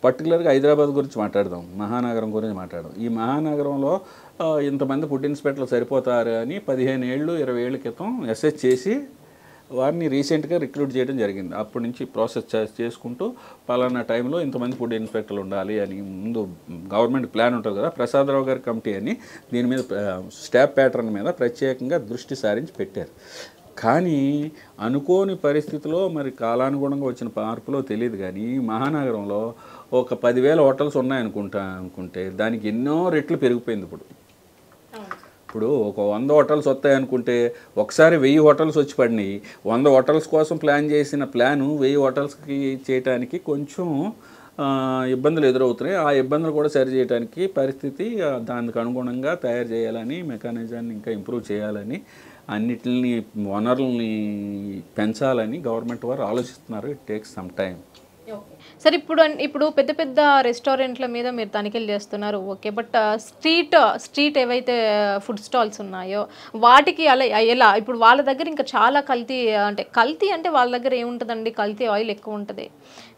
పర్టికులర్గా హైదరాబాద్ గురించి మాట్లాడదాం, మహానగరం గురించి మాట్లాడదాం. ఈ మహానగరంలో ఇంతమంది ఫుడ్ ఇన్స్పెక్టర్లు సరిపోతారు అని 15 ఏళ్ళు 20 ఏళ్ళ క్రితం అసెస్ చేసి వారిని రీసెంట్గా రిక్రూట్ చేయడం జరిగింది. అప్పటి నుంచి ప్రాసెస్ చేసుకుంటూ పలానా టైంలో ఇంతమంది ఫుడ్ ఇన్స్పెక్టర్లు ఉండాలి అని ముందు గవర్నమెంట్ ప్లాన్ ఉంటుంది కదా, ప్రసాదరావు గారి కమిటీ అని దీని మీద స్టాఫ్ ప్యాటర్న్ మీద ప్రత్యేకంగా దృష్టి సారించి పెట్టారు. కానీ అనుకోని పరిస్థితిలో మరి కాలానుగుణంగా వచ్చిన మార్పులో తెలియదు కానీ మహానగరంలో ఒక 10,000 హోటల్స్ ఉన్నాయనుకుంటే దానికి ఎన్నో రెట్లు పెరిగిపోయింది. ఇప్పుడు ఒక 100 హోటల్స్ వస్తాయి అనుకుంటే ఒకసారి 1000 హోటల్స్ వచ్చి పడినాయి. 100 హోటల్స్ కోసం ప్లాన్ చేసిన ప్లాను 1000 హోటల్స్కి చేయడానికి కొంచెం ఇబ్బందులు ఎదురవుతున్నాయి. ఆ ఇబ్బందులు కూడా సరి చేయడానికి పరిస్థితి దానికి అనుగుణంగా తయారు చేయాలని, మెకానిజాన్ని ఇంకా ఇంప్రూవ్ చేయాలని, అన్నిటిని వనరుల్ని పెంచాలని గవర్నమెంట్ వారు ఆలోచిస్తున్నారు. It takes some time. Sir ఇప్పుడు పెద్ద పెద్ద రెస్టారెంట్ల మీద మీరు తనిఖీలు చేస్తున్నారు, ఓకే. బట్ స్ట్రీట్ ఏవైతే ఫుడ్ స్టాల్స్ ఉన్నాయో వాటికి అలా ఎలా? ఇప్పుడు వాళ్ళ దగ్గర ఇంకా చాలా కల్తీ అంటే వాళ్ళ దగ్గర ఏముంటుందండి, కల్తీ ఆయిల్ ఎక్కువ ఉంటుంది.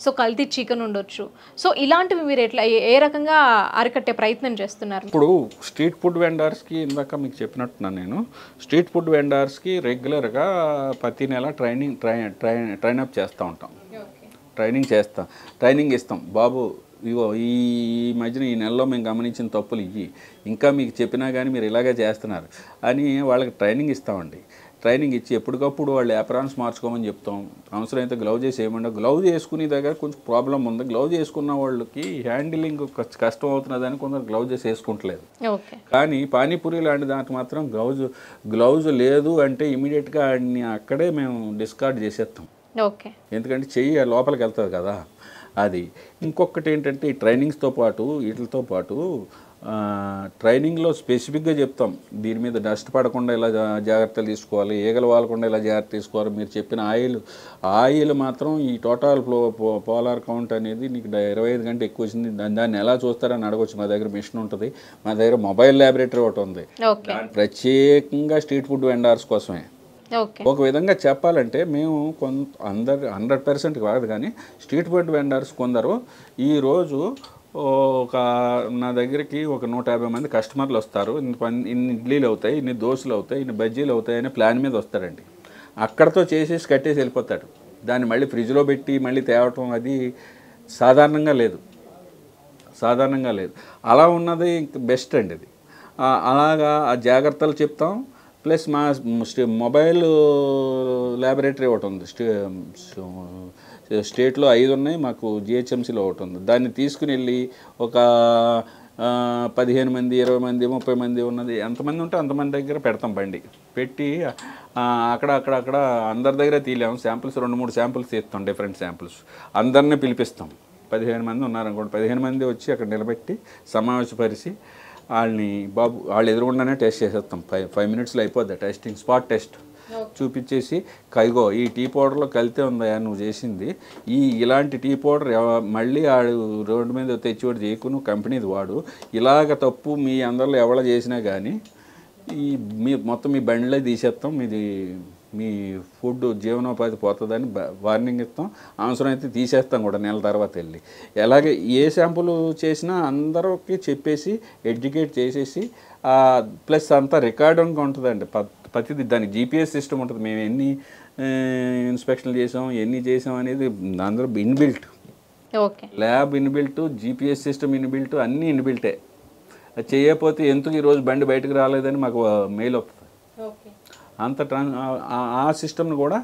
సో కల్తీ చికెన్ ఉండొచ్చు. సో ఇలాంటివి మీరు ఎట్లా ఏ రకంగా అరికట్టే ప్రయత్నం చేస్తున్నారు? ఇప్పుడు స్ట్రీట్ ఫుడ్ వెండర్స్కి ఇందాక మీకు చెప్పినట్టున్నాను నేను, స్ట్రీట్ ఫుడ్ వెండర్స్కి రెగ్యులర్గా ప్రతి నెల ట్రైనప్ చేస్తూ ఉంటాం. ట్రైనింగ్ ఇస్తాం. బాబు ఇగో ఈ మధ్యన ఈ నెలలో మేము గమనించిన తప్పులు ఇవి, ఇంకా మీకు చెప్పినా కానీ మీరు ఇలాగే చేస్తున్నారు అని వాళ్ళకి ట్రైనింగ్ ఇస్తామండి. ట్రైనింగ్ ఇచ్చి ఎప్పటికప్పుడు వాళ్ళు యాప్రాన్స్ మార్చుకోమని చెప్తాం. అవసరమైతే గ్లౌజ్ వేసేయమంటే, గ్లౌజ్ వేసుకునే దగ్గర కొంచెం ప్రాబ్లం ఉంది. గ్లౌజ్ వేసుకున్న వాళ్ళకి హ్యాండిలింగ్ కష్టం అవుతున్నదని కొందరు గ్లౌజెస్ వేసుకుంటలేదు. కానీ పానీపూరి లాంటి దాంట్లో మాత్రం గ్లౌజ్ లేదు అంటే ఇమీడియట్గా అక్కడే మేము డిస్కార్డ్ చేసేస్తాం. ఎందుకంటే చెయ్యి లోపలికి వెళ్తుంది కదా. అది ఇంకొకటి ఏంటంటే ఈ ట్రైనింగ్స్తో పాటు వీటితో పాటు ట్రైనింగ్లో స్పెసిఫిక్గా చెప్తాం, దీని మీద డస్ట్ పడకుండా ఇలా జాగ్రత్తలు తీసుకోవాలి, ఈగలు వాలకుండా ఇలా జాగ్రత్త తీసుకోవాలి. మీరు చెప్పిన ఆయిల్ మాత్రం ఈ టోటల్ పోలార్ కౌంట్ అనేది నీకు 25 గంటలు ఎక్కువ వచ్చింది, దాన్ని ఎలా చూస్తారని అడగొచ్చు. మా దగ్గర మిషన్ ఉంటుంది, మా దగ్గర మొబైల్ ల్యాబొరేటరీ ఒకటి ఉంది, ప్రత్యేకంగా స్ట్రీట్ ఫుడ్ వెండర్స్ కోసమే. ఒక విధంగా చెప్పాలంటే మేము 100% కాదు కానీ స్ట్రీట్ ఫుడ్ వెండర్స్ కొందరు ఈరోజు నా దగ్గరికి ఒక 150 మంది కస్టమర్లు వస్తారు, ఇన్ని ఇడ్లీలు అవుతాయి, ఇన్ని దోశలు అవుతాయి, ఇన్ని బజ్జీలు అవుతాయి అనే ప్లాన్ మీద వస్తారండి. అక్కడతో చేసేసి కట్టేసి వెళ్ళిపోతాడు. దాన్ని మళ్ళీ ఫ్రిడ్జ్లో పెట్టి మళ్ళీ తేవటం అది సాధారణంగా లేదు. అలా ఉన్నది బెస్ట్ అండి. అది అలాగా ఆ జాగ్రత్తలు చెప్తాం. ప్లస్ మా మొబైల్ ల్యాబొరేటరీ ఒకటి ఉంది, స్టేట్లో 5 ఉన్నాయి, మాకు జిహెచ్ఎంసీలో ఒకటి ఉంది. దాన్ని తీసుకుని వెళ్ళి ఒక 15 మంది 20 మంది 30 మంది ఉన్నది ఎంతమంది ఉంటే అంతమంది దగ్గర పెడతాం. బండి పెట్టి అక్కడ అందరి దగ్గర తీయలేము. శాంపిల్స్ 2-3 శాంపిల్స్ తీస్తాం, డిఫరెంట్ శాంపిల్స్. అందరినీ పిలిపిస్తాం. 15 మంది ఉన్నారనుకోండి, 15 మంది వచ్చి అక్కడ నిలబెట్టి సమావేశపరిచి వాళ్ళు ఎదురుగుండానే టెస్ట్ చేసేస్తాం. 5 మినిట్స్లో అయిపోద్ది టెస్టింగ్, స్పాట్ టెస్ట్ చూపించేసి, కైగో ఈ టీ పౌడర్లో కలితే ఉందా నువ్వు చేసింది, ఇలాంటి టీ పౌడర్ మళ్ళీ ఆడు రోడ్డు మీద తెచ్చివాడు చేయకు, నువ్వు కంపెనీది వాడు, ఇలాగ తప్పు మీ అందరిలో ఎవరు చేసినా కానీ మొత్తం మీ బండిలో తీసేస్తాం, మీ ఫుడ్ జీవనోపాధి పోతుందని వార్నింగ్ ఇస్తాం. అవసరమైతే తీసేస్తాం కూడా నెల తర్వాత వెళ్ళి. ఎలాగే ఏ శాంపుల్ చేసినా అందరికి చెప్పేసి ఎడ్యుకేట్ చేసేసి, ప్లస్ అంతా రికార్డింగ్ ఉంటుందండి ప్రతిదీ. దానికి GPS సిస్టమ్ ఉంటుంది, మేము ఎన్ని ఇన్స్పెక్షన్లు చేసాం, ఎన్ని చేసాం అనేది అందరూ inbuilt. Lab inbuilt, GPS system inbuilt, అన్నీ ఇన్బిల్టే. అది చేయకపోతే ఎందుకు ఈరోజు బండి బయటకు రాలేదని మాకు మెయిల్ వస్తుంది. అంత ఆ సిస్టమ్ని కూడా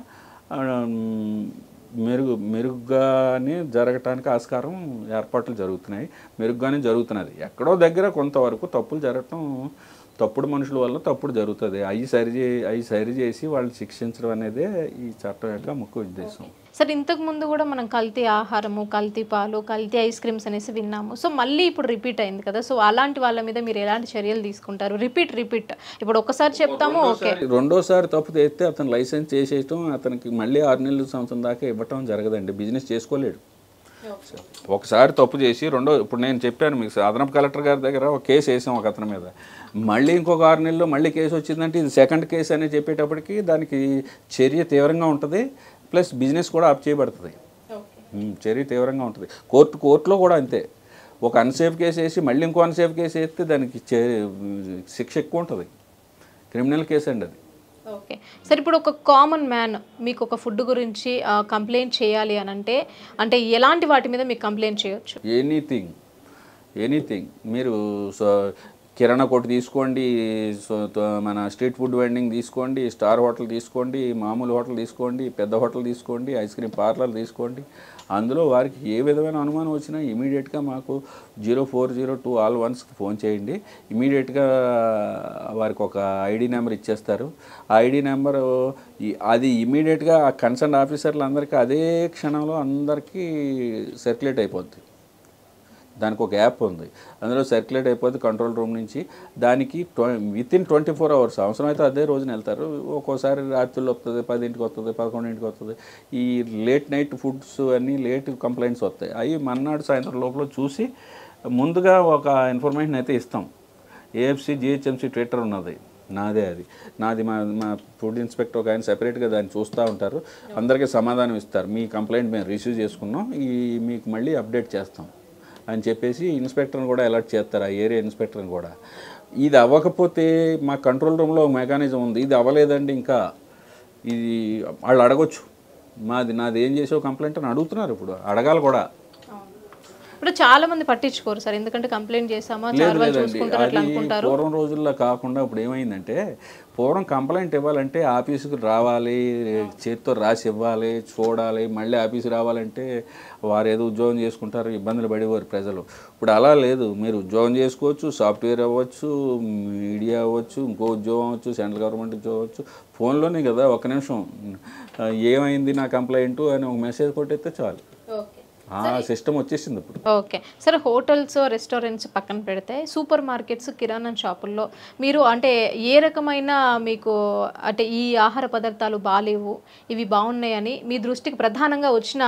మెరుగ్గానే జరగటానికి ఆస్కారం ఏర్పాట్లు జరుగుతున్నాయి. మెరుగ్గానే జరుగుతున్నది. ఎక్కడో దగ్గర కొంతవరకు తప్పులు జరగటం, తప్పుడు మనుషుల వల్ల తప్పుడు జరుగుతుంది. అవి సరి చేసి వాళ్ళు శిక్షించడం అనేదే ఈ చట్టం యొక్క ముఖ్య ఉద్దేశం. సార్ ఇంతకు ముందు కూడా మనం కల్తీ ఆహారము, కల్తీ పాలు, కల్తీ ఐస్ క్రీమ్స్ అనేసి విన్నాము. సో మళ్ళీ ఇప్పుడు రిపీట్ అయింది కదా. సో అలాంటి వాళ్ళ మీద మీరు ఎలాంటి చర్యలు తీసుకుంటారు? రిపీట్ ఇప్పుడు ఒకసారి చెప్తాము, ఓకే, రెండోసారి తప్పు చేస్తే అతను లైసెన్స్ చేసేయటం, అతనికి మళ్ళీ 6 నెలల సంవత్సరం దాకా ఇవ్వటం జరగదండి. బిజినెస్ చేసుకోలేడు. ఒకసారి తప్పు చేసి ఇప్పుడు నేను చెప్పాను మీకు, అదనపు కలెక్టర్ గారి దగ్గర ఒక కేసు వేసాం ఒక అతని మీద, మళ్ళీ ఇంకొక 6 నెలల్లో మళ్ళీ కేసు వచ్చిందంటే ఇది సెకండ్ కేసు అని చెప్పేటప్పటికి దానికి చర్య తీవ్రంగా ఉంటుంది. ప్లస్ బిజినెస్ కూడా ఆప్ చేయబడుతుంది. చర్య తీవ్రంగా ఉంటుంది. కోర్టులో కూడా అంతే. ఒక అన్సేఫ్ కేసు వేసి మళ్ళీ ఇంకో అన్సేఫ్ కేసు వేస్తే దానికి శిక్ష ఎక్కువ ఉంటుంది. క్రిమినల్ కేసు అండి అది. ఓకే. సరే ఇప్పుడు ఒక కామన్ మ్యాన్ మీకు ఒక ఫుడ్ గురించి కంప్లైంట్ చేయాలి అని అంటే ఎలాంటి వాటి మీద మీకు కంప్లైంట్ చేయొచ్చు? ఎనీథింగ్ మీరు కిరాణా కొట్టు తీసుకోండి, మన స్ట్రీట్ ఫుడ్ వెండింగ్ తీసుకోండి, స్టార్ హోటల్ తీసుకోండి, మామూలు హోటల్ తీసుకోండి, పెద్ద హోటల్ తీసుకోండి, ఐస్ క్రీమ్ పార్లర్ తీసుకోండి, అందులో వారికి ఏ విధమైన అనుమానం వచ్చినా ఇమీడియట్గా మాకు 0402 ఆల్ వన్స్కి ఫోన్ చేయండి. ఇమీడియట్గా వారికి ఒక ఐడి నెంబర్ ఇచ్చేస్తారు. ఆ ఐడి నెంబరు అది ఇమీడియట్గా ఆ కన్సర్న్ ఆఫీసర్లు అందరికీ అదే క్షణంలో అందరికీ సర్క్యులేట్ అయిపోద్ది. దానికి ఒక యాప్ ఉంది, అందులో సర్క్యులేట్ అయిపోద్ది కంట్రోల్ రూమ్ నుంచి. దానికి వితిన్ 24 hours, అవసరమైతే అదే రోజున వెళ్తారు. ఒక్కోసారి రాత్రుల్లో వస్తుంది, 10ంటికి వస్తుంది, 11ంటికి వస్తుంది. ఈ లేట్ నైట్ ఫుడ్స్ అన్నీ లేట్ కంప్లైంట్స్ వస్తాయి. అవి మన్నాడు సాయంత్రం లోపల చూసి ముందుగా ఒక ఇన్ఫర్మేషన్ అయితే ఇస్తాం. ఏఎఫ్సి జిహెచ్ఎంసి ట్విట్టర్ ఉన్నది, నాది మా ఫుడ్ ఇన్స్పెక్టర్ ఒక ఆయన సెపరేట్గా దాన్ని చూస్తూ ఉంటారు. అందరికీ సమాధానం ఇస్తారు. మీ కంప్లైంట్ మేము రిసీవ్ చేసుకున్నాం, మీకు మళ్ళీ అప్డేట్ చేస్తాం అని చెప్పేసి ఇన్స్పెక్టర్ని కూడా అలర్ట్ చేస్తారు, ఆ ఏరియా ఇన్స్పెక్టర్ని కూడా. ఇది అవ్వకపోతే మా కంట్రోల్ రూమ్లో మెకానిజం ఉంది, ఇది అవ్వలేదండి ఇంకా ఇది వాళ్ళు అడగొచ్చు, నాది ఏం చేసావు కంప్లైంట్ అని అడుగుతున్నారు. ఇప్పుడు అడగాలి కూడా. ఇప్పుడు చాలా మంది పట్టించుకోరు సార్, ఎందుకంటే కంప్లైంట్ చేసామా చూసుకుంటారు అట్లా అనుకుంటారు. పూర్వం రోజుల్లో కాకుండా ఇప్పుడు ఏమైందంటే, పూర్వం కంప్లైంట్ ఇవ్వాలంటే ఆఫీసుకు రావాలి, చేతితో రాసి ఇవ్వాలి, చూడాలి, మళ్ళీ ఆఫీసు రావాలంటే వారు ఏదో ఉద్యోగం చేసుకుంటారు, ఇబ్బందులు పడేవారు ప్రజలు. ఇప్పుడు అలా లేదు, మీరు ఉద్యోగం చేసుకోవచ్చు, సాఫ్ట్వేర్ అవ్వచ్చు, మీడియా అవ్వచ్చు, ఇంకో ఉద్యోగం అవ్వచ్చు, సెంట్రల్ గవర్నమెంట్ ఉద్యోగం అవ్వచ్చు, ఫోన్లోనే కదా. ఒక్క నిమిషం ఏమైంది నా కంప్లైంట్ అని ఒక మెసేజ్ కొట్టేస్తే చాలు, ఆ సిస్టమ్ వచ్చేసింది ఇప్పుడు. ఓకే. సరే హోటల్స్, రెస్టారెంట్స్ పక్కన పెడితే సూపర్ మార్కెట్స్, కిరాణా షాపుల్లో మీరు అంటే ఏ రకమైన మీకు అంటే ఈ ఆహార పదార్థాలు బాగాలేవు, ఇవి బాగున్నాయని మీ దృష్టికి ప్రధానంగా వచ్చిన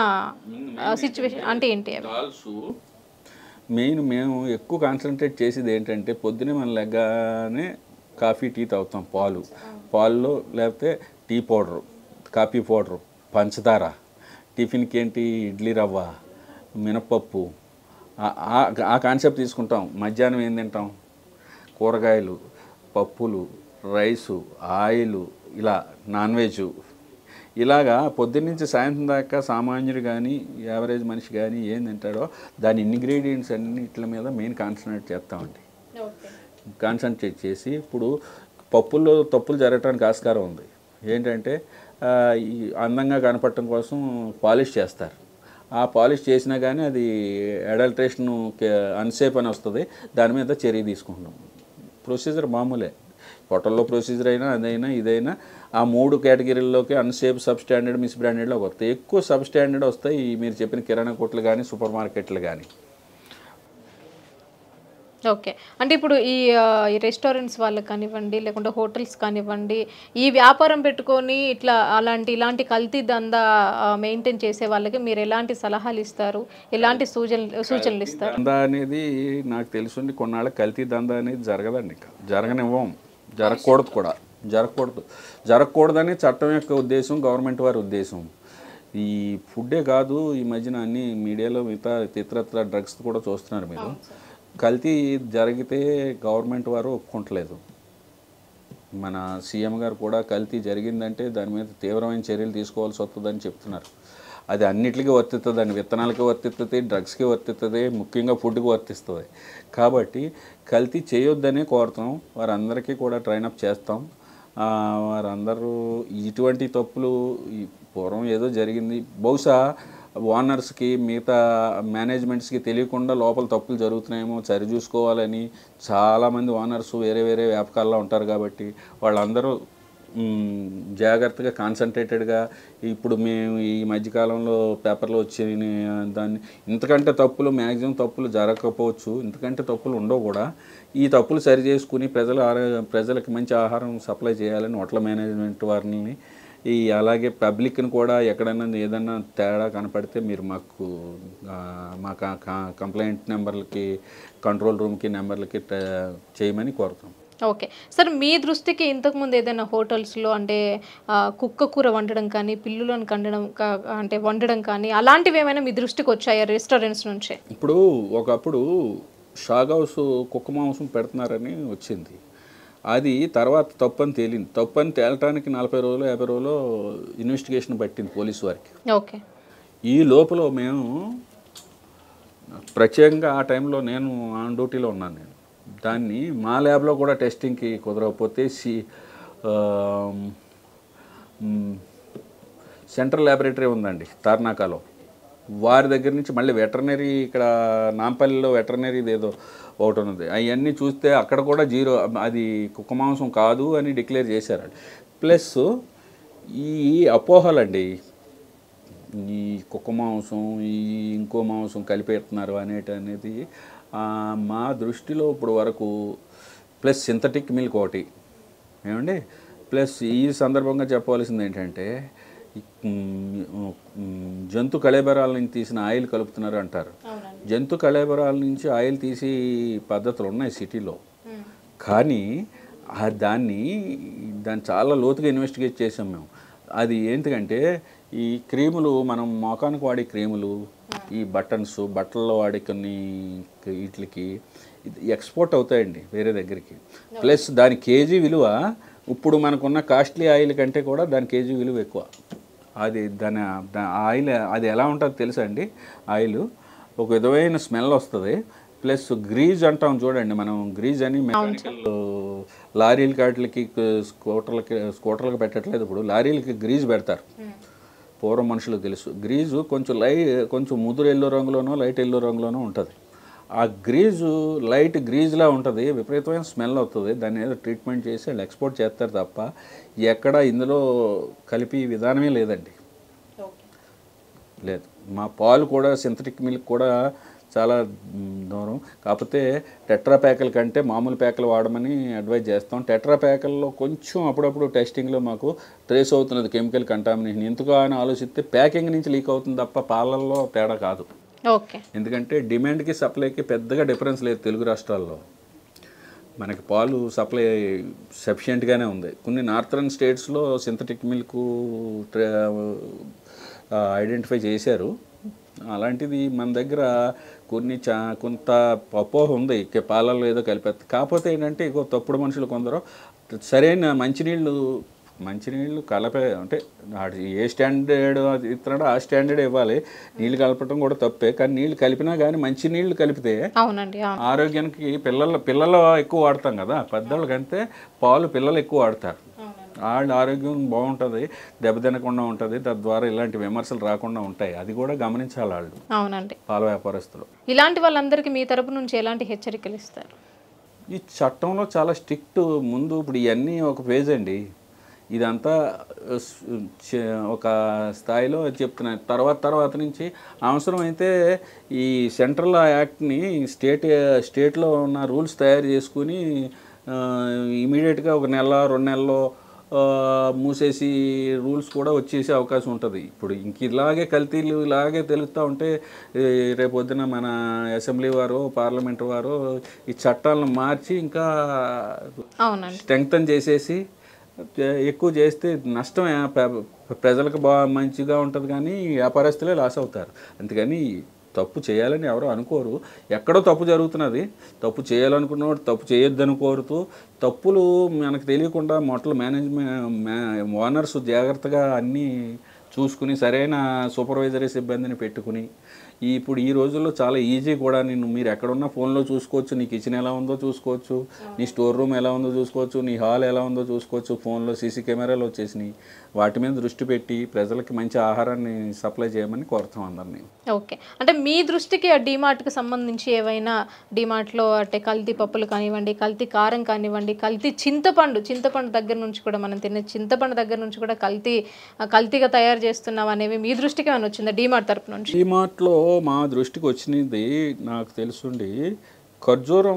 సిచ్యువేషన్ అంటే ఏంటి? మేము ఎక్కువ కాన్సన్ట్రేట్ చేసేది ఏంటంటే, పొద్దున్నే మనం లెగ్గానే కాఫీ టీ తాగుతాం, పాల్లో లేకపోతే టీ పౌడరు, కాఫీ పౌడరు, పంచదార, టిఫిన్కి ఏంటి ఇడ్లీ రవ్వ, మినపప్పు, ఆ కాన్సెప్ట్ తీసుకుంటాం. మధ్యాహ్నం ఏం తింటాం? కూరగాయలు, పప్పులు, రైసు, ఆయిల్, ఇలా నాన్ వెజ్, ఇలాగా పొద్దున్నుంచి సాయంత్రం దాకా సామాన్యుడు కానీ యావరేజ్ మనిషి కానీ ఏం తింటాడో దాని ఇంగ్రీడియంట్స్ అన్నిటి మీద మెయిన్ కాన్సన్ట్రేట్ చేస్తామండి. కాన్సన్ట్రేట్ చేసి ఇప్పుడు పప్పుల్లో తప్పులు జరగడానికి ఆస్కారం ఉంది. ఏంటంటే అందంగా కనపడటం కోసం పాలిష్ చేస్తారు. ఆ పాలిష్ చేసినా కానీ అది అడల్ట్రేషన్ అన్సేఫ్ అని వస్తుంది, దాని మీద చర్య తీసుకుంటున్నాం. ప్రొసీజర్ మామూలే, హోటల్లో ప్రొసీజర్ అయినా అదైనా ఇదైనా ఆ 3 కేటగిరీల్లోకి అన్సేఫ్, సబ్ స్టాండర్డ్, మిస్ బ్రాండెడ్లో వస్తాయి. ఎక్కువ సబ్ స్టాండర్డ్ వస్తాయి మీరు చెప్పిన కిరాణా కొట్లు కానీ సూపర్ మార్కెట్లు కానీ. ఓకే. అంటే ఇప్పుడు ఈ రెస్టారెంట్స్ వాళ్ళకి కానివ్వండి, లేకుంటే హోటల్స్ కానివ్వండి, ఈ వ్యాపారం పెట్టుకొని ఇలాంటి కల్తీ దందా మెయింటైన్ చేసే వాళ్ళకి మీరు ఎలాంటి సలహాలు ఇస్తారు, ఎలాంటి సూచనలు ఇస్తారు? దందా అనేది నాకు తెలుసుండి కొన్నాళ్ళ కల్తీ దందా అనేది జరగదండి, ఇంకా జరగనివ్వం, జరగకూడదు కూడా, జరగకూడదని చట్టం యొక్క ఉద్దేశం, గవర్నమెంట్ వారి ఉద్దేశం. ఈ ఫుడ్డే కాదు, ఈ మధ్యన అన్ని మీడియాలో మిగతా ఇతరత్ర డ్రగ్స్ కూడా చూస్తున్నారు మీరు. కల్తీ జరిగితే గవర్నమెంట్ వారు ఒప్పుకుంటలేదు. మన సీఎం గారు కూడా కల్తీ జరిగిందంటే దాని మీద తీవ్రమైన చర్యలు తీసుకోవాల్సి వస్తుందని చెప్తున్నారు. అది అన్నిటికీ వర్తిస్తుంది, విత్తనాలకి వర్తిస్తుంది, డ్రగ్స్కి వర్తిస్తుంది, ముఖ్యంగా ఫుడ్కి వర్తిస్తుంది. కాబట్టి కల్తీ చేయొద్దనే కోరుతాం. వారందరికీ కూడా ట్రైనప్ చేస్తాం. వారందరూ ఇటువంటి తప్పులు పూర్వం ఏదో జరిగింది, బహుశా ఓనర్స్కి మిగతా మేనేజ్మెంట్స్కి తెలియకుండా లోపల తప్పులు జరుగుతున్నాయేమో సరిచూసుకోవాలని చాలామంది ఓనర్స్ వేరే వేరే వ్యాపకాల్లో ఉంటారు. కాబట్టి వాళ్ళందరూ జాగ్రత్తగా కాన్సన్ట్రేటెడ్గా, ఇప్పుడు మేము ఈ మధ్యకాలంలో పేపర్లో వచ్చిన దాన్ని ఇంతకంటే తప్పులు మ్యాక్సిమం తప్పులు జరగకపోవచ్చు, ఇంతకంటే తప్పులు ఉండవు కూడా. ఈ తప్పులు సరి చేసుకుని ప్రజలకు మంచి ఆహారం సప్లై చేయాలని హోటల్ మేనేజ్మెంట్ వారిని, అలాగే పబ్లిక్ని కూడా ఎక్కడైనా ఏదైనా తేడా కనపడితే మీరు మా కంప్లైంట్ నెంబర్లకి, కంట్రోల్ రూమ్కి నెంబర్లకి చేయమని కోరుతాం. ఓకే సార్, మీ దృష్టికి ఇంతకుముందు ఏదైనా హోటల్స్లో అంటే కుక్క కూర వండడం కానీ, పిల్లులను వండడం కానీ అలాంటివి ఏమైనా మీ దృష్టికి వచ్చాయా రెస్టారెంట్స్ నుంచి? ఇప్పుడు ఒకప్పుడు షాగ్ హౌస్ కుక్క మాంసం పెడుతున్నారని వచ్చింది. అది తర్వాత తప్పని తేలింది. తప్పని తేలటానికి 40 రోజులు 50 రోజులు ఇన్వెస్టిగేషన్ పట్టింది పోలీసు వారికి. ఓకే. ఈ లోపల మేము ప్రత్యేకంగా ఆ టైంలో నేను ఆన్ డ్యూటీలో ఉన్నాను. నేను దాన్ని మా ల్యాబ్లో కూడా టెస్టింగ్కి కుదరకపోతే సెంట్రల్ ల్యాబొరేటరీ ఉందండి తార్నాకాలో, వారి దగ్గర నుంచి మళ్ళీ వెటర్నరీ ఇక్కడ నాంపల్లిలో వెటర్నరీది ఏదో ఒకటి ఉన్నది, అవన్నీ చూస్తే అక్కడ కూడా 0, అది కుక్క మాంసం కాదు అని డిక్లేర్ చేశారు. ప్లస్ ఈ అపోహలండి, ఈ కుక్క మాంసం ఈ ఇంకో మాంసం కలిపేస్తున్నారు అనేది మా దృష్టిలో ఇప్పుడు వరకు, ప్లస్ సింథటిక్ మిల్క్ ఒకటి ఏమండి. ప్లస్ ఈ సందర్భంగా చెప్పవలసింది ఏంటంటే జంతు కళేబరాల నుంచి తీసిన ఆయిల్ కలుపుతున్నారు అంటారు. జంతు కళేబరాల నుంచి ఆయిల్ తీసి పద్ధతులు ఉన్నాయి సిటీలో, కానీ దాన్ని చాలా లోతుగా ఇన్వెస్టిగేట్ చేసాం మేము. అది ఏంటంటే ఈ క్రీములు, మనం మోకానికి వాడే క్రీములు, ఈ బటన్స్, బట్టల్లో వాడే కొన్ని వీటికి ఎక్స్పోర్ట్ అవుతాయండి వేరే దగ్గరికి. ప్లస్ దాని కేజీ విలువ ఇప్పుడు మనకున్న కాస్ట్లీ ఆయిల్ కంటే కూడా దాని కేజీ విలువ ఎక్కువ. అది దాని ఆయిల్ అది ఎలా ఉంటుందో తెలుసా అండి? ఆయిల్ ఒక విధమైన స్మెల్ వస్తుంది. ప్లస్ గ్రీజ్ అంటాం చూడండి, మనం గ్రీజ్ అని మెకానికల్ లారీల కాట్లకి స్కూటర్లకు పెట్టట్లేదు, ఇప్పుడు లారీలకి గ్రీజ్ పెడతారు. పూర్వం మనుషులకు తెలుసు. గ్రీజు కొంచెం ముదురు ఎల్లో రంగులోనో లైట్ ఎల్లో రంగులోనో ఉంటుంది. ఆ గ్రీజు లైట్ గ్రీజ్లా ఉంటుంది, విపరీతమైన స్మెల్ అవుతుంది. దాన్ని ఏదో ట్రీట్మెంట్ చేసి వాళ్ళు ఎక్స్పోర్ట్ చేస్తారు తప్ప ఎక్కడ ఇందులో కలిపి విధానమే లేదండి, లేదు. మా పాలు కూడా సింథటిక్ మిల్క్ కూడా చాలా దూరం. కాకపోతే టెట్రా ప్యాకుల కంటే మామూలు ప్యాకులు వాడమని అడ్వైజ్ చేస్తాం. టెట్రా ప్యాకుల్లో కొంచెం అప్పుడప్పుడు టెస్టింగ్లో మాకు ట్రేస్ అవుతున్నది కెమికల్ కంటామినేషన్. ఎందుకు అని ఆలోచిస్తే ప్యాకింగ్ నుంచి లీక్ అవుతుంది తప్ప పాలల్లో తేడా కాదు. ఓకే. ఎందుకంటే డిమాండ్కి సప్లైకి పెద్దగా డిఫరెన్స్ లేదు తెలుగు రాష్ట్రాల్లో. మనకి పాలు సప్లై సఫిషియెంట్గానే ఉంది. కొన్ని నార్థరన్ స్టేట్స్లో సింథటిక్ మిల్క్ ఐడెంటిఫై చేశారు. అలాంటిది మన దగ్గర కొంత అపోహ ఉంది, పాలల్లో ఏదో కలిపేస్తారు. కాకపోతే ఏంటంటే ఇగో తప్పుడు మనుషులు కొందరు సరైన మంచినీళ్ళు కలిపే, అంటే ఏ స్టాండర్డ్ ఇస్తున్నాడో ఆ స్టాండర్డ్ ఇవ్వాలి. నీళ్ళు కలపడం కూడా తప్పే, కానీ నీళ్ళు కలిపినా కానీ మంచి నీళ్ళు కలిపితే ఆరోగ్యానికి పిల్లలు ఎక్కువ వాడతాం కదా, పెద్దవాళ్ళకంటే పాలు పిల్లలు ఎక్కువ వాడతారు. వాళ్ళ ఆరోగ్యం బాగుంటుంది, దెబ్బతినకుండా ఉంటుంది, తద్వారా ఇలాంటి విమర్శలు రాకుండా ఉంటాయి. అది కూడా గమనించాలి వాళ్ళు. అవునండి, పాల వ్యాపారస్తులు. ఇలాంటి వాళ్ళందరికీ మీ తరపు నుంచి ఎలాంటి హెచ్చరికలు ఇస్తారు? ఈ చట్టంలో చాలా స్ట్రిక్ట్. ముందు ఇప్పుడు ఇవన్నీ ఒక ఫేజ్ అండి, ఇదంతా ఒక స్థాయిలో చెప్తున్నాయి. తర్వాత నుంచి అవసరమైతే ఈ సెంట్రల్ యాక్ట్ని స్టేట్లో ఉన్న రూల్స్ తయారు చేసుకుని ఇమీడియట్గా 1 నెల 2 నెలల్లో మూసేసి రూల్స్ కూడా వచ్చేసే అవకాశం ఉంటుంది. ఇప్పుడు ఇంక కల్తీలు ఇలాగే తెలుస్తూ ఉంటే రేపొద్దున మన అసెంబ్లీ వారు పార్లమెంట్ వారు ఈ చట్టాలను మార్చి ఇంకా స్ట్రెంగ్తన్ చేసేసి ఎక్కువ చేస్తే నష్టమే, ప్రజలకు మంచిగా ఉంటుంది, కానీ వ్యాపారస్తులే లాస్ అవుతారు. అందుకని తప్పు చేయాలని ఎవరో అనుకోరు, ఎక్కడో తప్పు జరుగుతున్నది. తప్పు చేయాలనుకున్నవాడు తప్పు చేయొద్దని కోరుతూ, తప్పులు మనకు తెలియకుండా ఓనర్స్ జాగ్రత్తగా అన్నీ చూసుకుని సరైన సూపర్వైజరీ సిబ్బందిని పెట్టుకుని, ఇప్పుడు ఈ రోజుల్లో చాలా ఈజీ కూడా. మీరు ఎక్కడున్నా ఫోన్లో చూసుకోవచ్చు, నీ కిచెన్ ఎలా ఉందో చూసుకోవచ్చు, నీ స్టోర్ రూమ్ ఎలా ఉందో చూసుకోవచ్చు, నీ హాల్ ఎలా ఉందో చూసుకోవచ్చు. ఫోన్లో సీసీ కెమెరాలు వచ్చేసినాయి. వాటి మీద దృష్టి పెట్టి ప్రజలకి మంచి ఆహారాన్ని సప్లై చేయమని కోరుతాం అందరినీ. ఓకే, అంటే మీ దృష్టికి ఆ డీమార్ట్కి సంబంధించి ఏవైనా డీమార్ట్లో అంటే కల్తీ పప్పులు కానివ్వండి, కల్తీ కారం కానివ్వండి, కల్తీ చింతపండు దగ్గర నుంచి కూడా, మనం తినే చింతపండు దగ్గర నుంచి కూడా కల్తీగా తయారు చేస్తున్నాం అనేవి మీ దృష్టికి ఏమైనా వచ్చిందా డీమార్ట్ తరపు నుంచి? డీమార్ట్లో మా దృష్టికి వచ్చినది నాకు తెలుసుండి ఖర్జూర్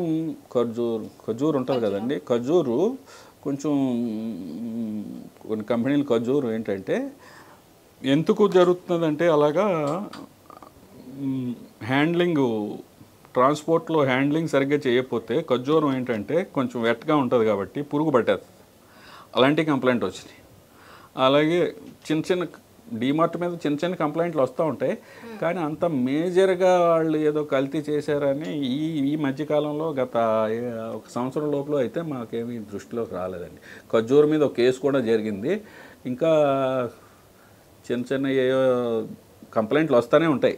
ఉంటుంది కదండి. ఖర్జూరు కొంచెం కొన్ని కంపెనీలు ఖర్జూరు ఏంటంటే ఎందుకు జరుగుతుందంటే అలాగా ట్రాన్స్పోర్ట్లో హ్యాండ్లింగ్ సరిగ్గా చేయకపోతే ఖర్జూరం ఏంటంటే కొంచెం వెట్గా ఉంటుంది కాబట్టి పురుగు పట్టేస్తుంది. అలాంటి కంప్లైంట్ వచ్చినాయి. అలాగే చిన్న డీమార్ట్ మీద చిన్న చిన్న కంప్లైంట్లు వస్తూ ఉంటాయి, కానీ అంత మేజర్గా వాళ్ళు ఏదో కల్తీ చేశారని ఈ ఈ మధ్యకాలంలో గత ఒక సంవత్సరం లోపల అయితే మాకేమీ దృష్టిలోకి రాలేదండి. ఖర్జూర్ మీద ఒక కేసు కూడా జరిగింది. ఇంకా చిన్న చిన్న ఏవో కంప్లైంట్లు వస్తూనే ఉంటాయి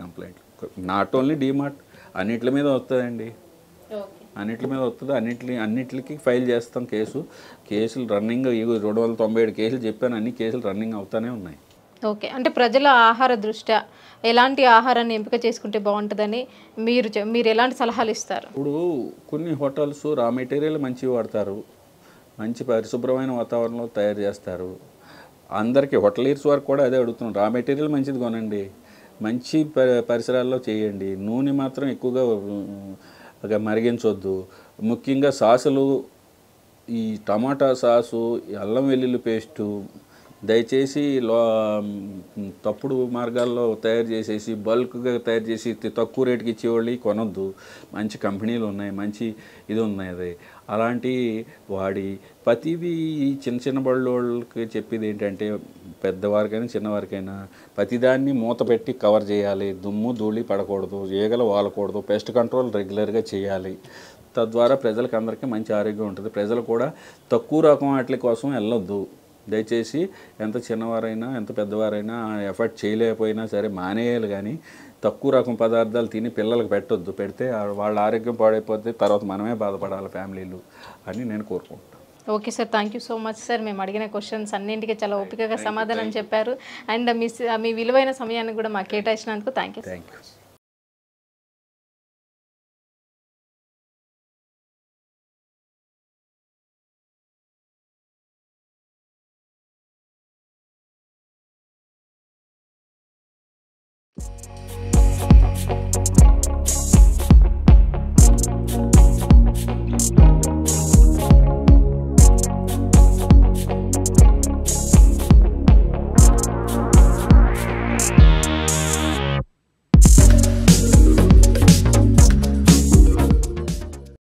కంప్లైంట్లు. నాట్ ఓన్లీ డీమార్ట్, అన్నిటి మీద వస్తుందండి, అన్నిటి మీద వస్తుంది. అన్నిటికి ఫైల్ చేస్తాం కేసులు రన్నింగ్. 297 కేసులు చెప్పాను, అన్ని కేసులు రన్నింగ్ అవుతూనే ఉన్నాయి. ఓకే, అంటే ప్రజల ఆహార దృష్ట్యా ఎలాంటి ఆహారాన్ని ఎంపిక చేసుకుంటే బాగుంటుందని మీరు ఎలాంటి సలహాలు ఇస్తారు? ఇప్పుడు కొన్ని హోటల్స్ రా మెటీరియల్ మంచివి వాడతారు, మంచి పరిశుభ్రమైన వాతావరణంలో తయారు చేస్తారు. అందరికీ హోటలీర్స్ వరకు కూడా అదే అడుగుతున్నాం, రా మెటీరియల్ మంచిది కొనండి, మంచి పరిసరాల్లో చేయండి, నూనె మాత్రం ఎక్కువగా మరిగించవద్దు. ముఖ్యంగా సాసులు, ఈ టమాటా సాసు, అల్లం వెల్లుల్లి పేస్టు దయచేసి తప్పుడు మార్గాల్లో తయారు చేసేసి బల్క్గా తయారు చేసి తక్కువ రేటుకి ఇచ్చేవాళ్ళు కొనొద్దు. మంచి కంపెనీలు ఉన్నాయి, మంచి ఇది ఉన్నాయి. అది అలాంటి వాడి ప్రతిదీ చిన్న చిన్న వాళ్ళకి చెప్పేది ఏంటంటే, పెద్దవారికైనా చిన్నవారికైనా ప్రతిదాన్ని మూత పెట్టి కవర్ చేయాలి. దుమ్ము ధూళి పడకూడదు, ఈగలు వాలకూడదు, పెస్ట్ కంట్రోల్ రెగ్యులర్గా చేయాలి. తద్వారా ప్రజలకు అందరికీ మంచి ఆరోగ్యం ఉంటుంది. ప్రజలు కూడా తక్కువ రకం వాటి కోసం వెళ్ళొద్దు. దయచేసి ఎంత చిన్నవారైనా ఎంత పెద్దవారైనా ఎఫర్ట్ చేయలేకపోయినా సరే మానేయాలి, కానీ తక్కువ రకం పదార్థాలు తిని పిల్లలకు పెట్టొద్దు. పెడితే వాళ్ళ ఆరోగ్యం పాడైపోతే తర్వాత మనమే బాధపడాలి ఫ్యామిలీలు అని నేను కోరుకుంటాను. Okay sir, thank you so much sir. మేము అడిగిన క్వశ్చన్స్ అన్నింటికి చాలా ఓపికగా సమాధానం చెప్పారు. అండ్ మీ విలువైన సమయాన్ని కూడా మాకు కేటాయించినందుకు థ్యాంక్ యూ.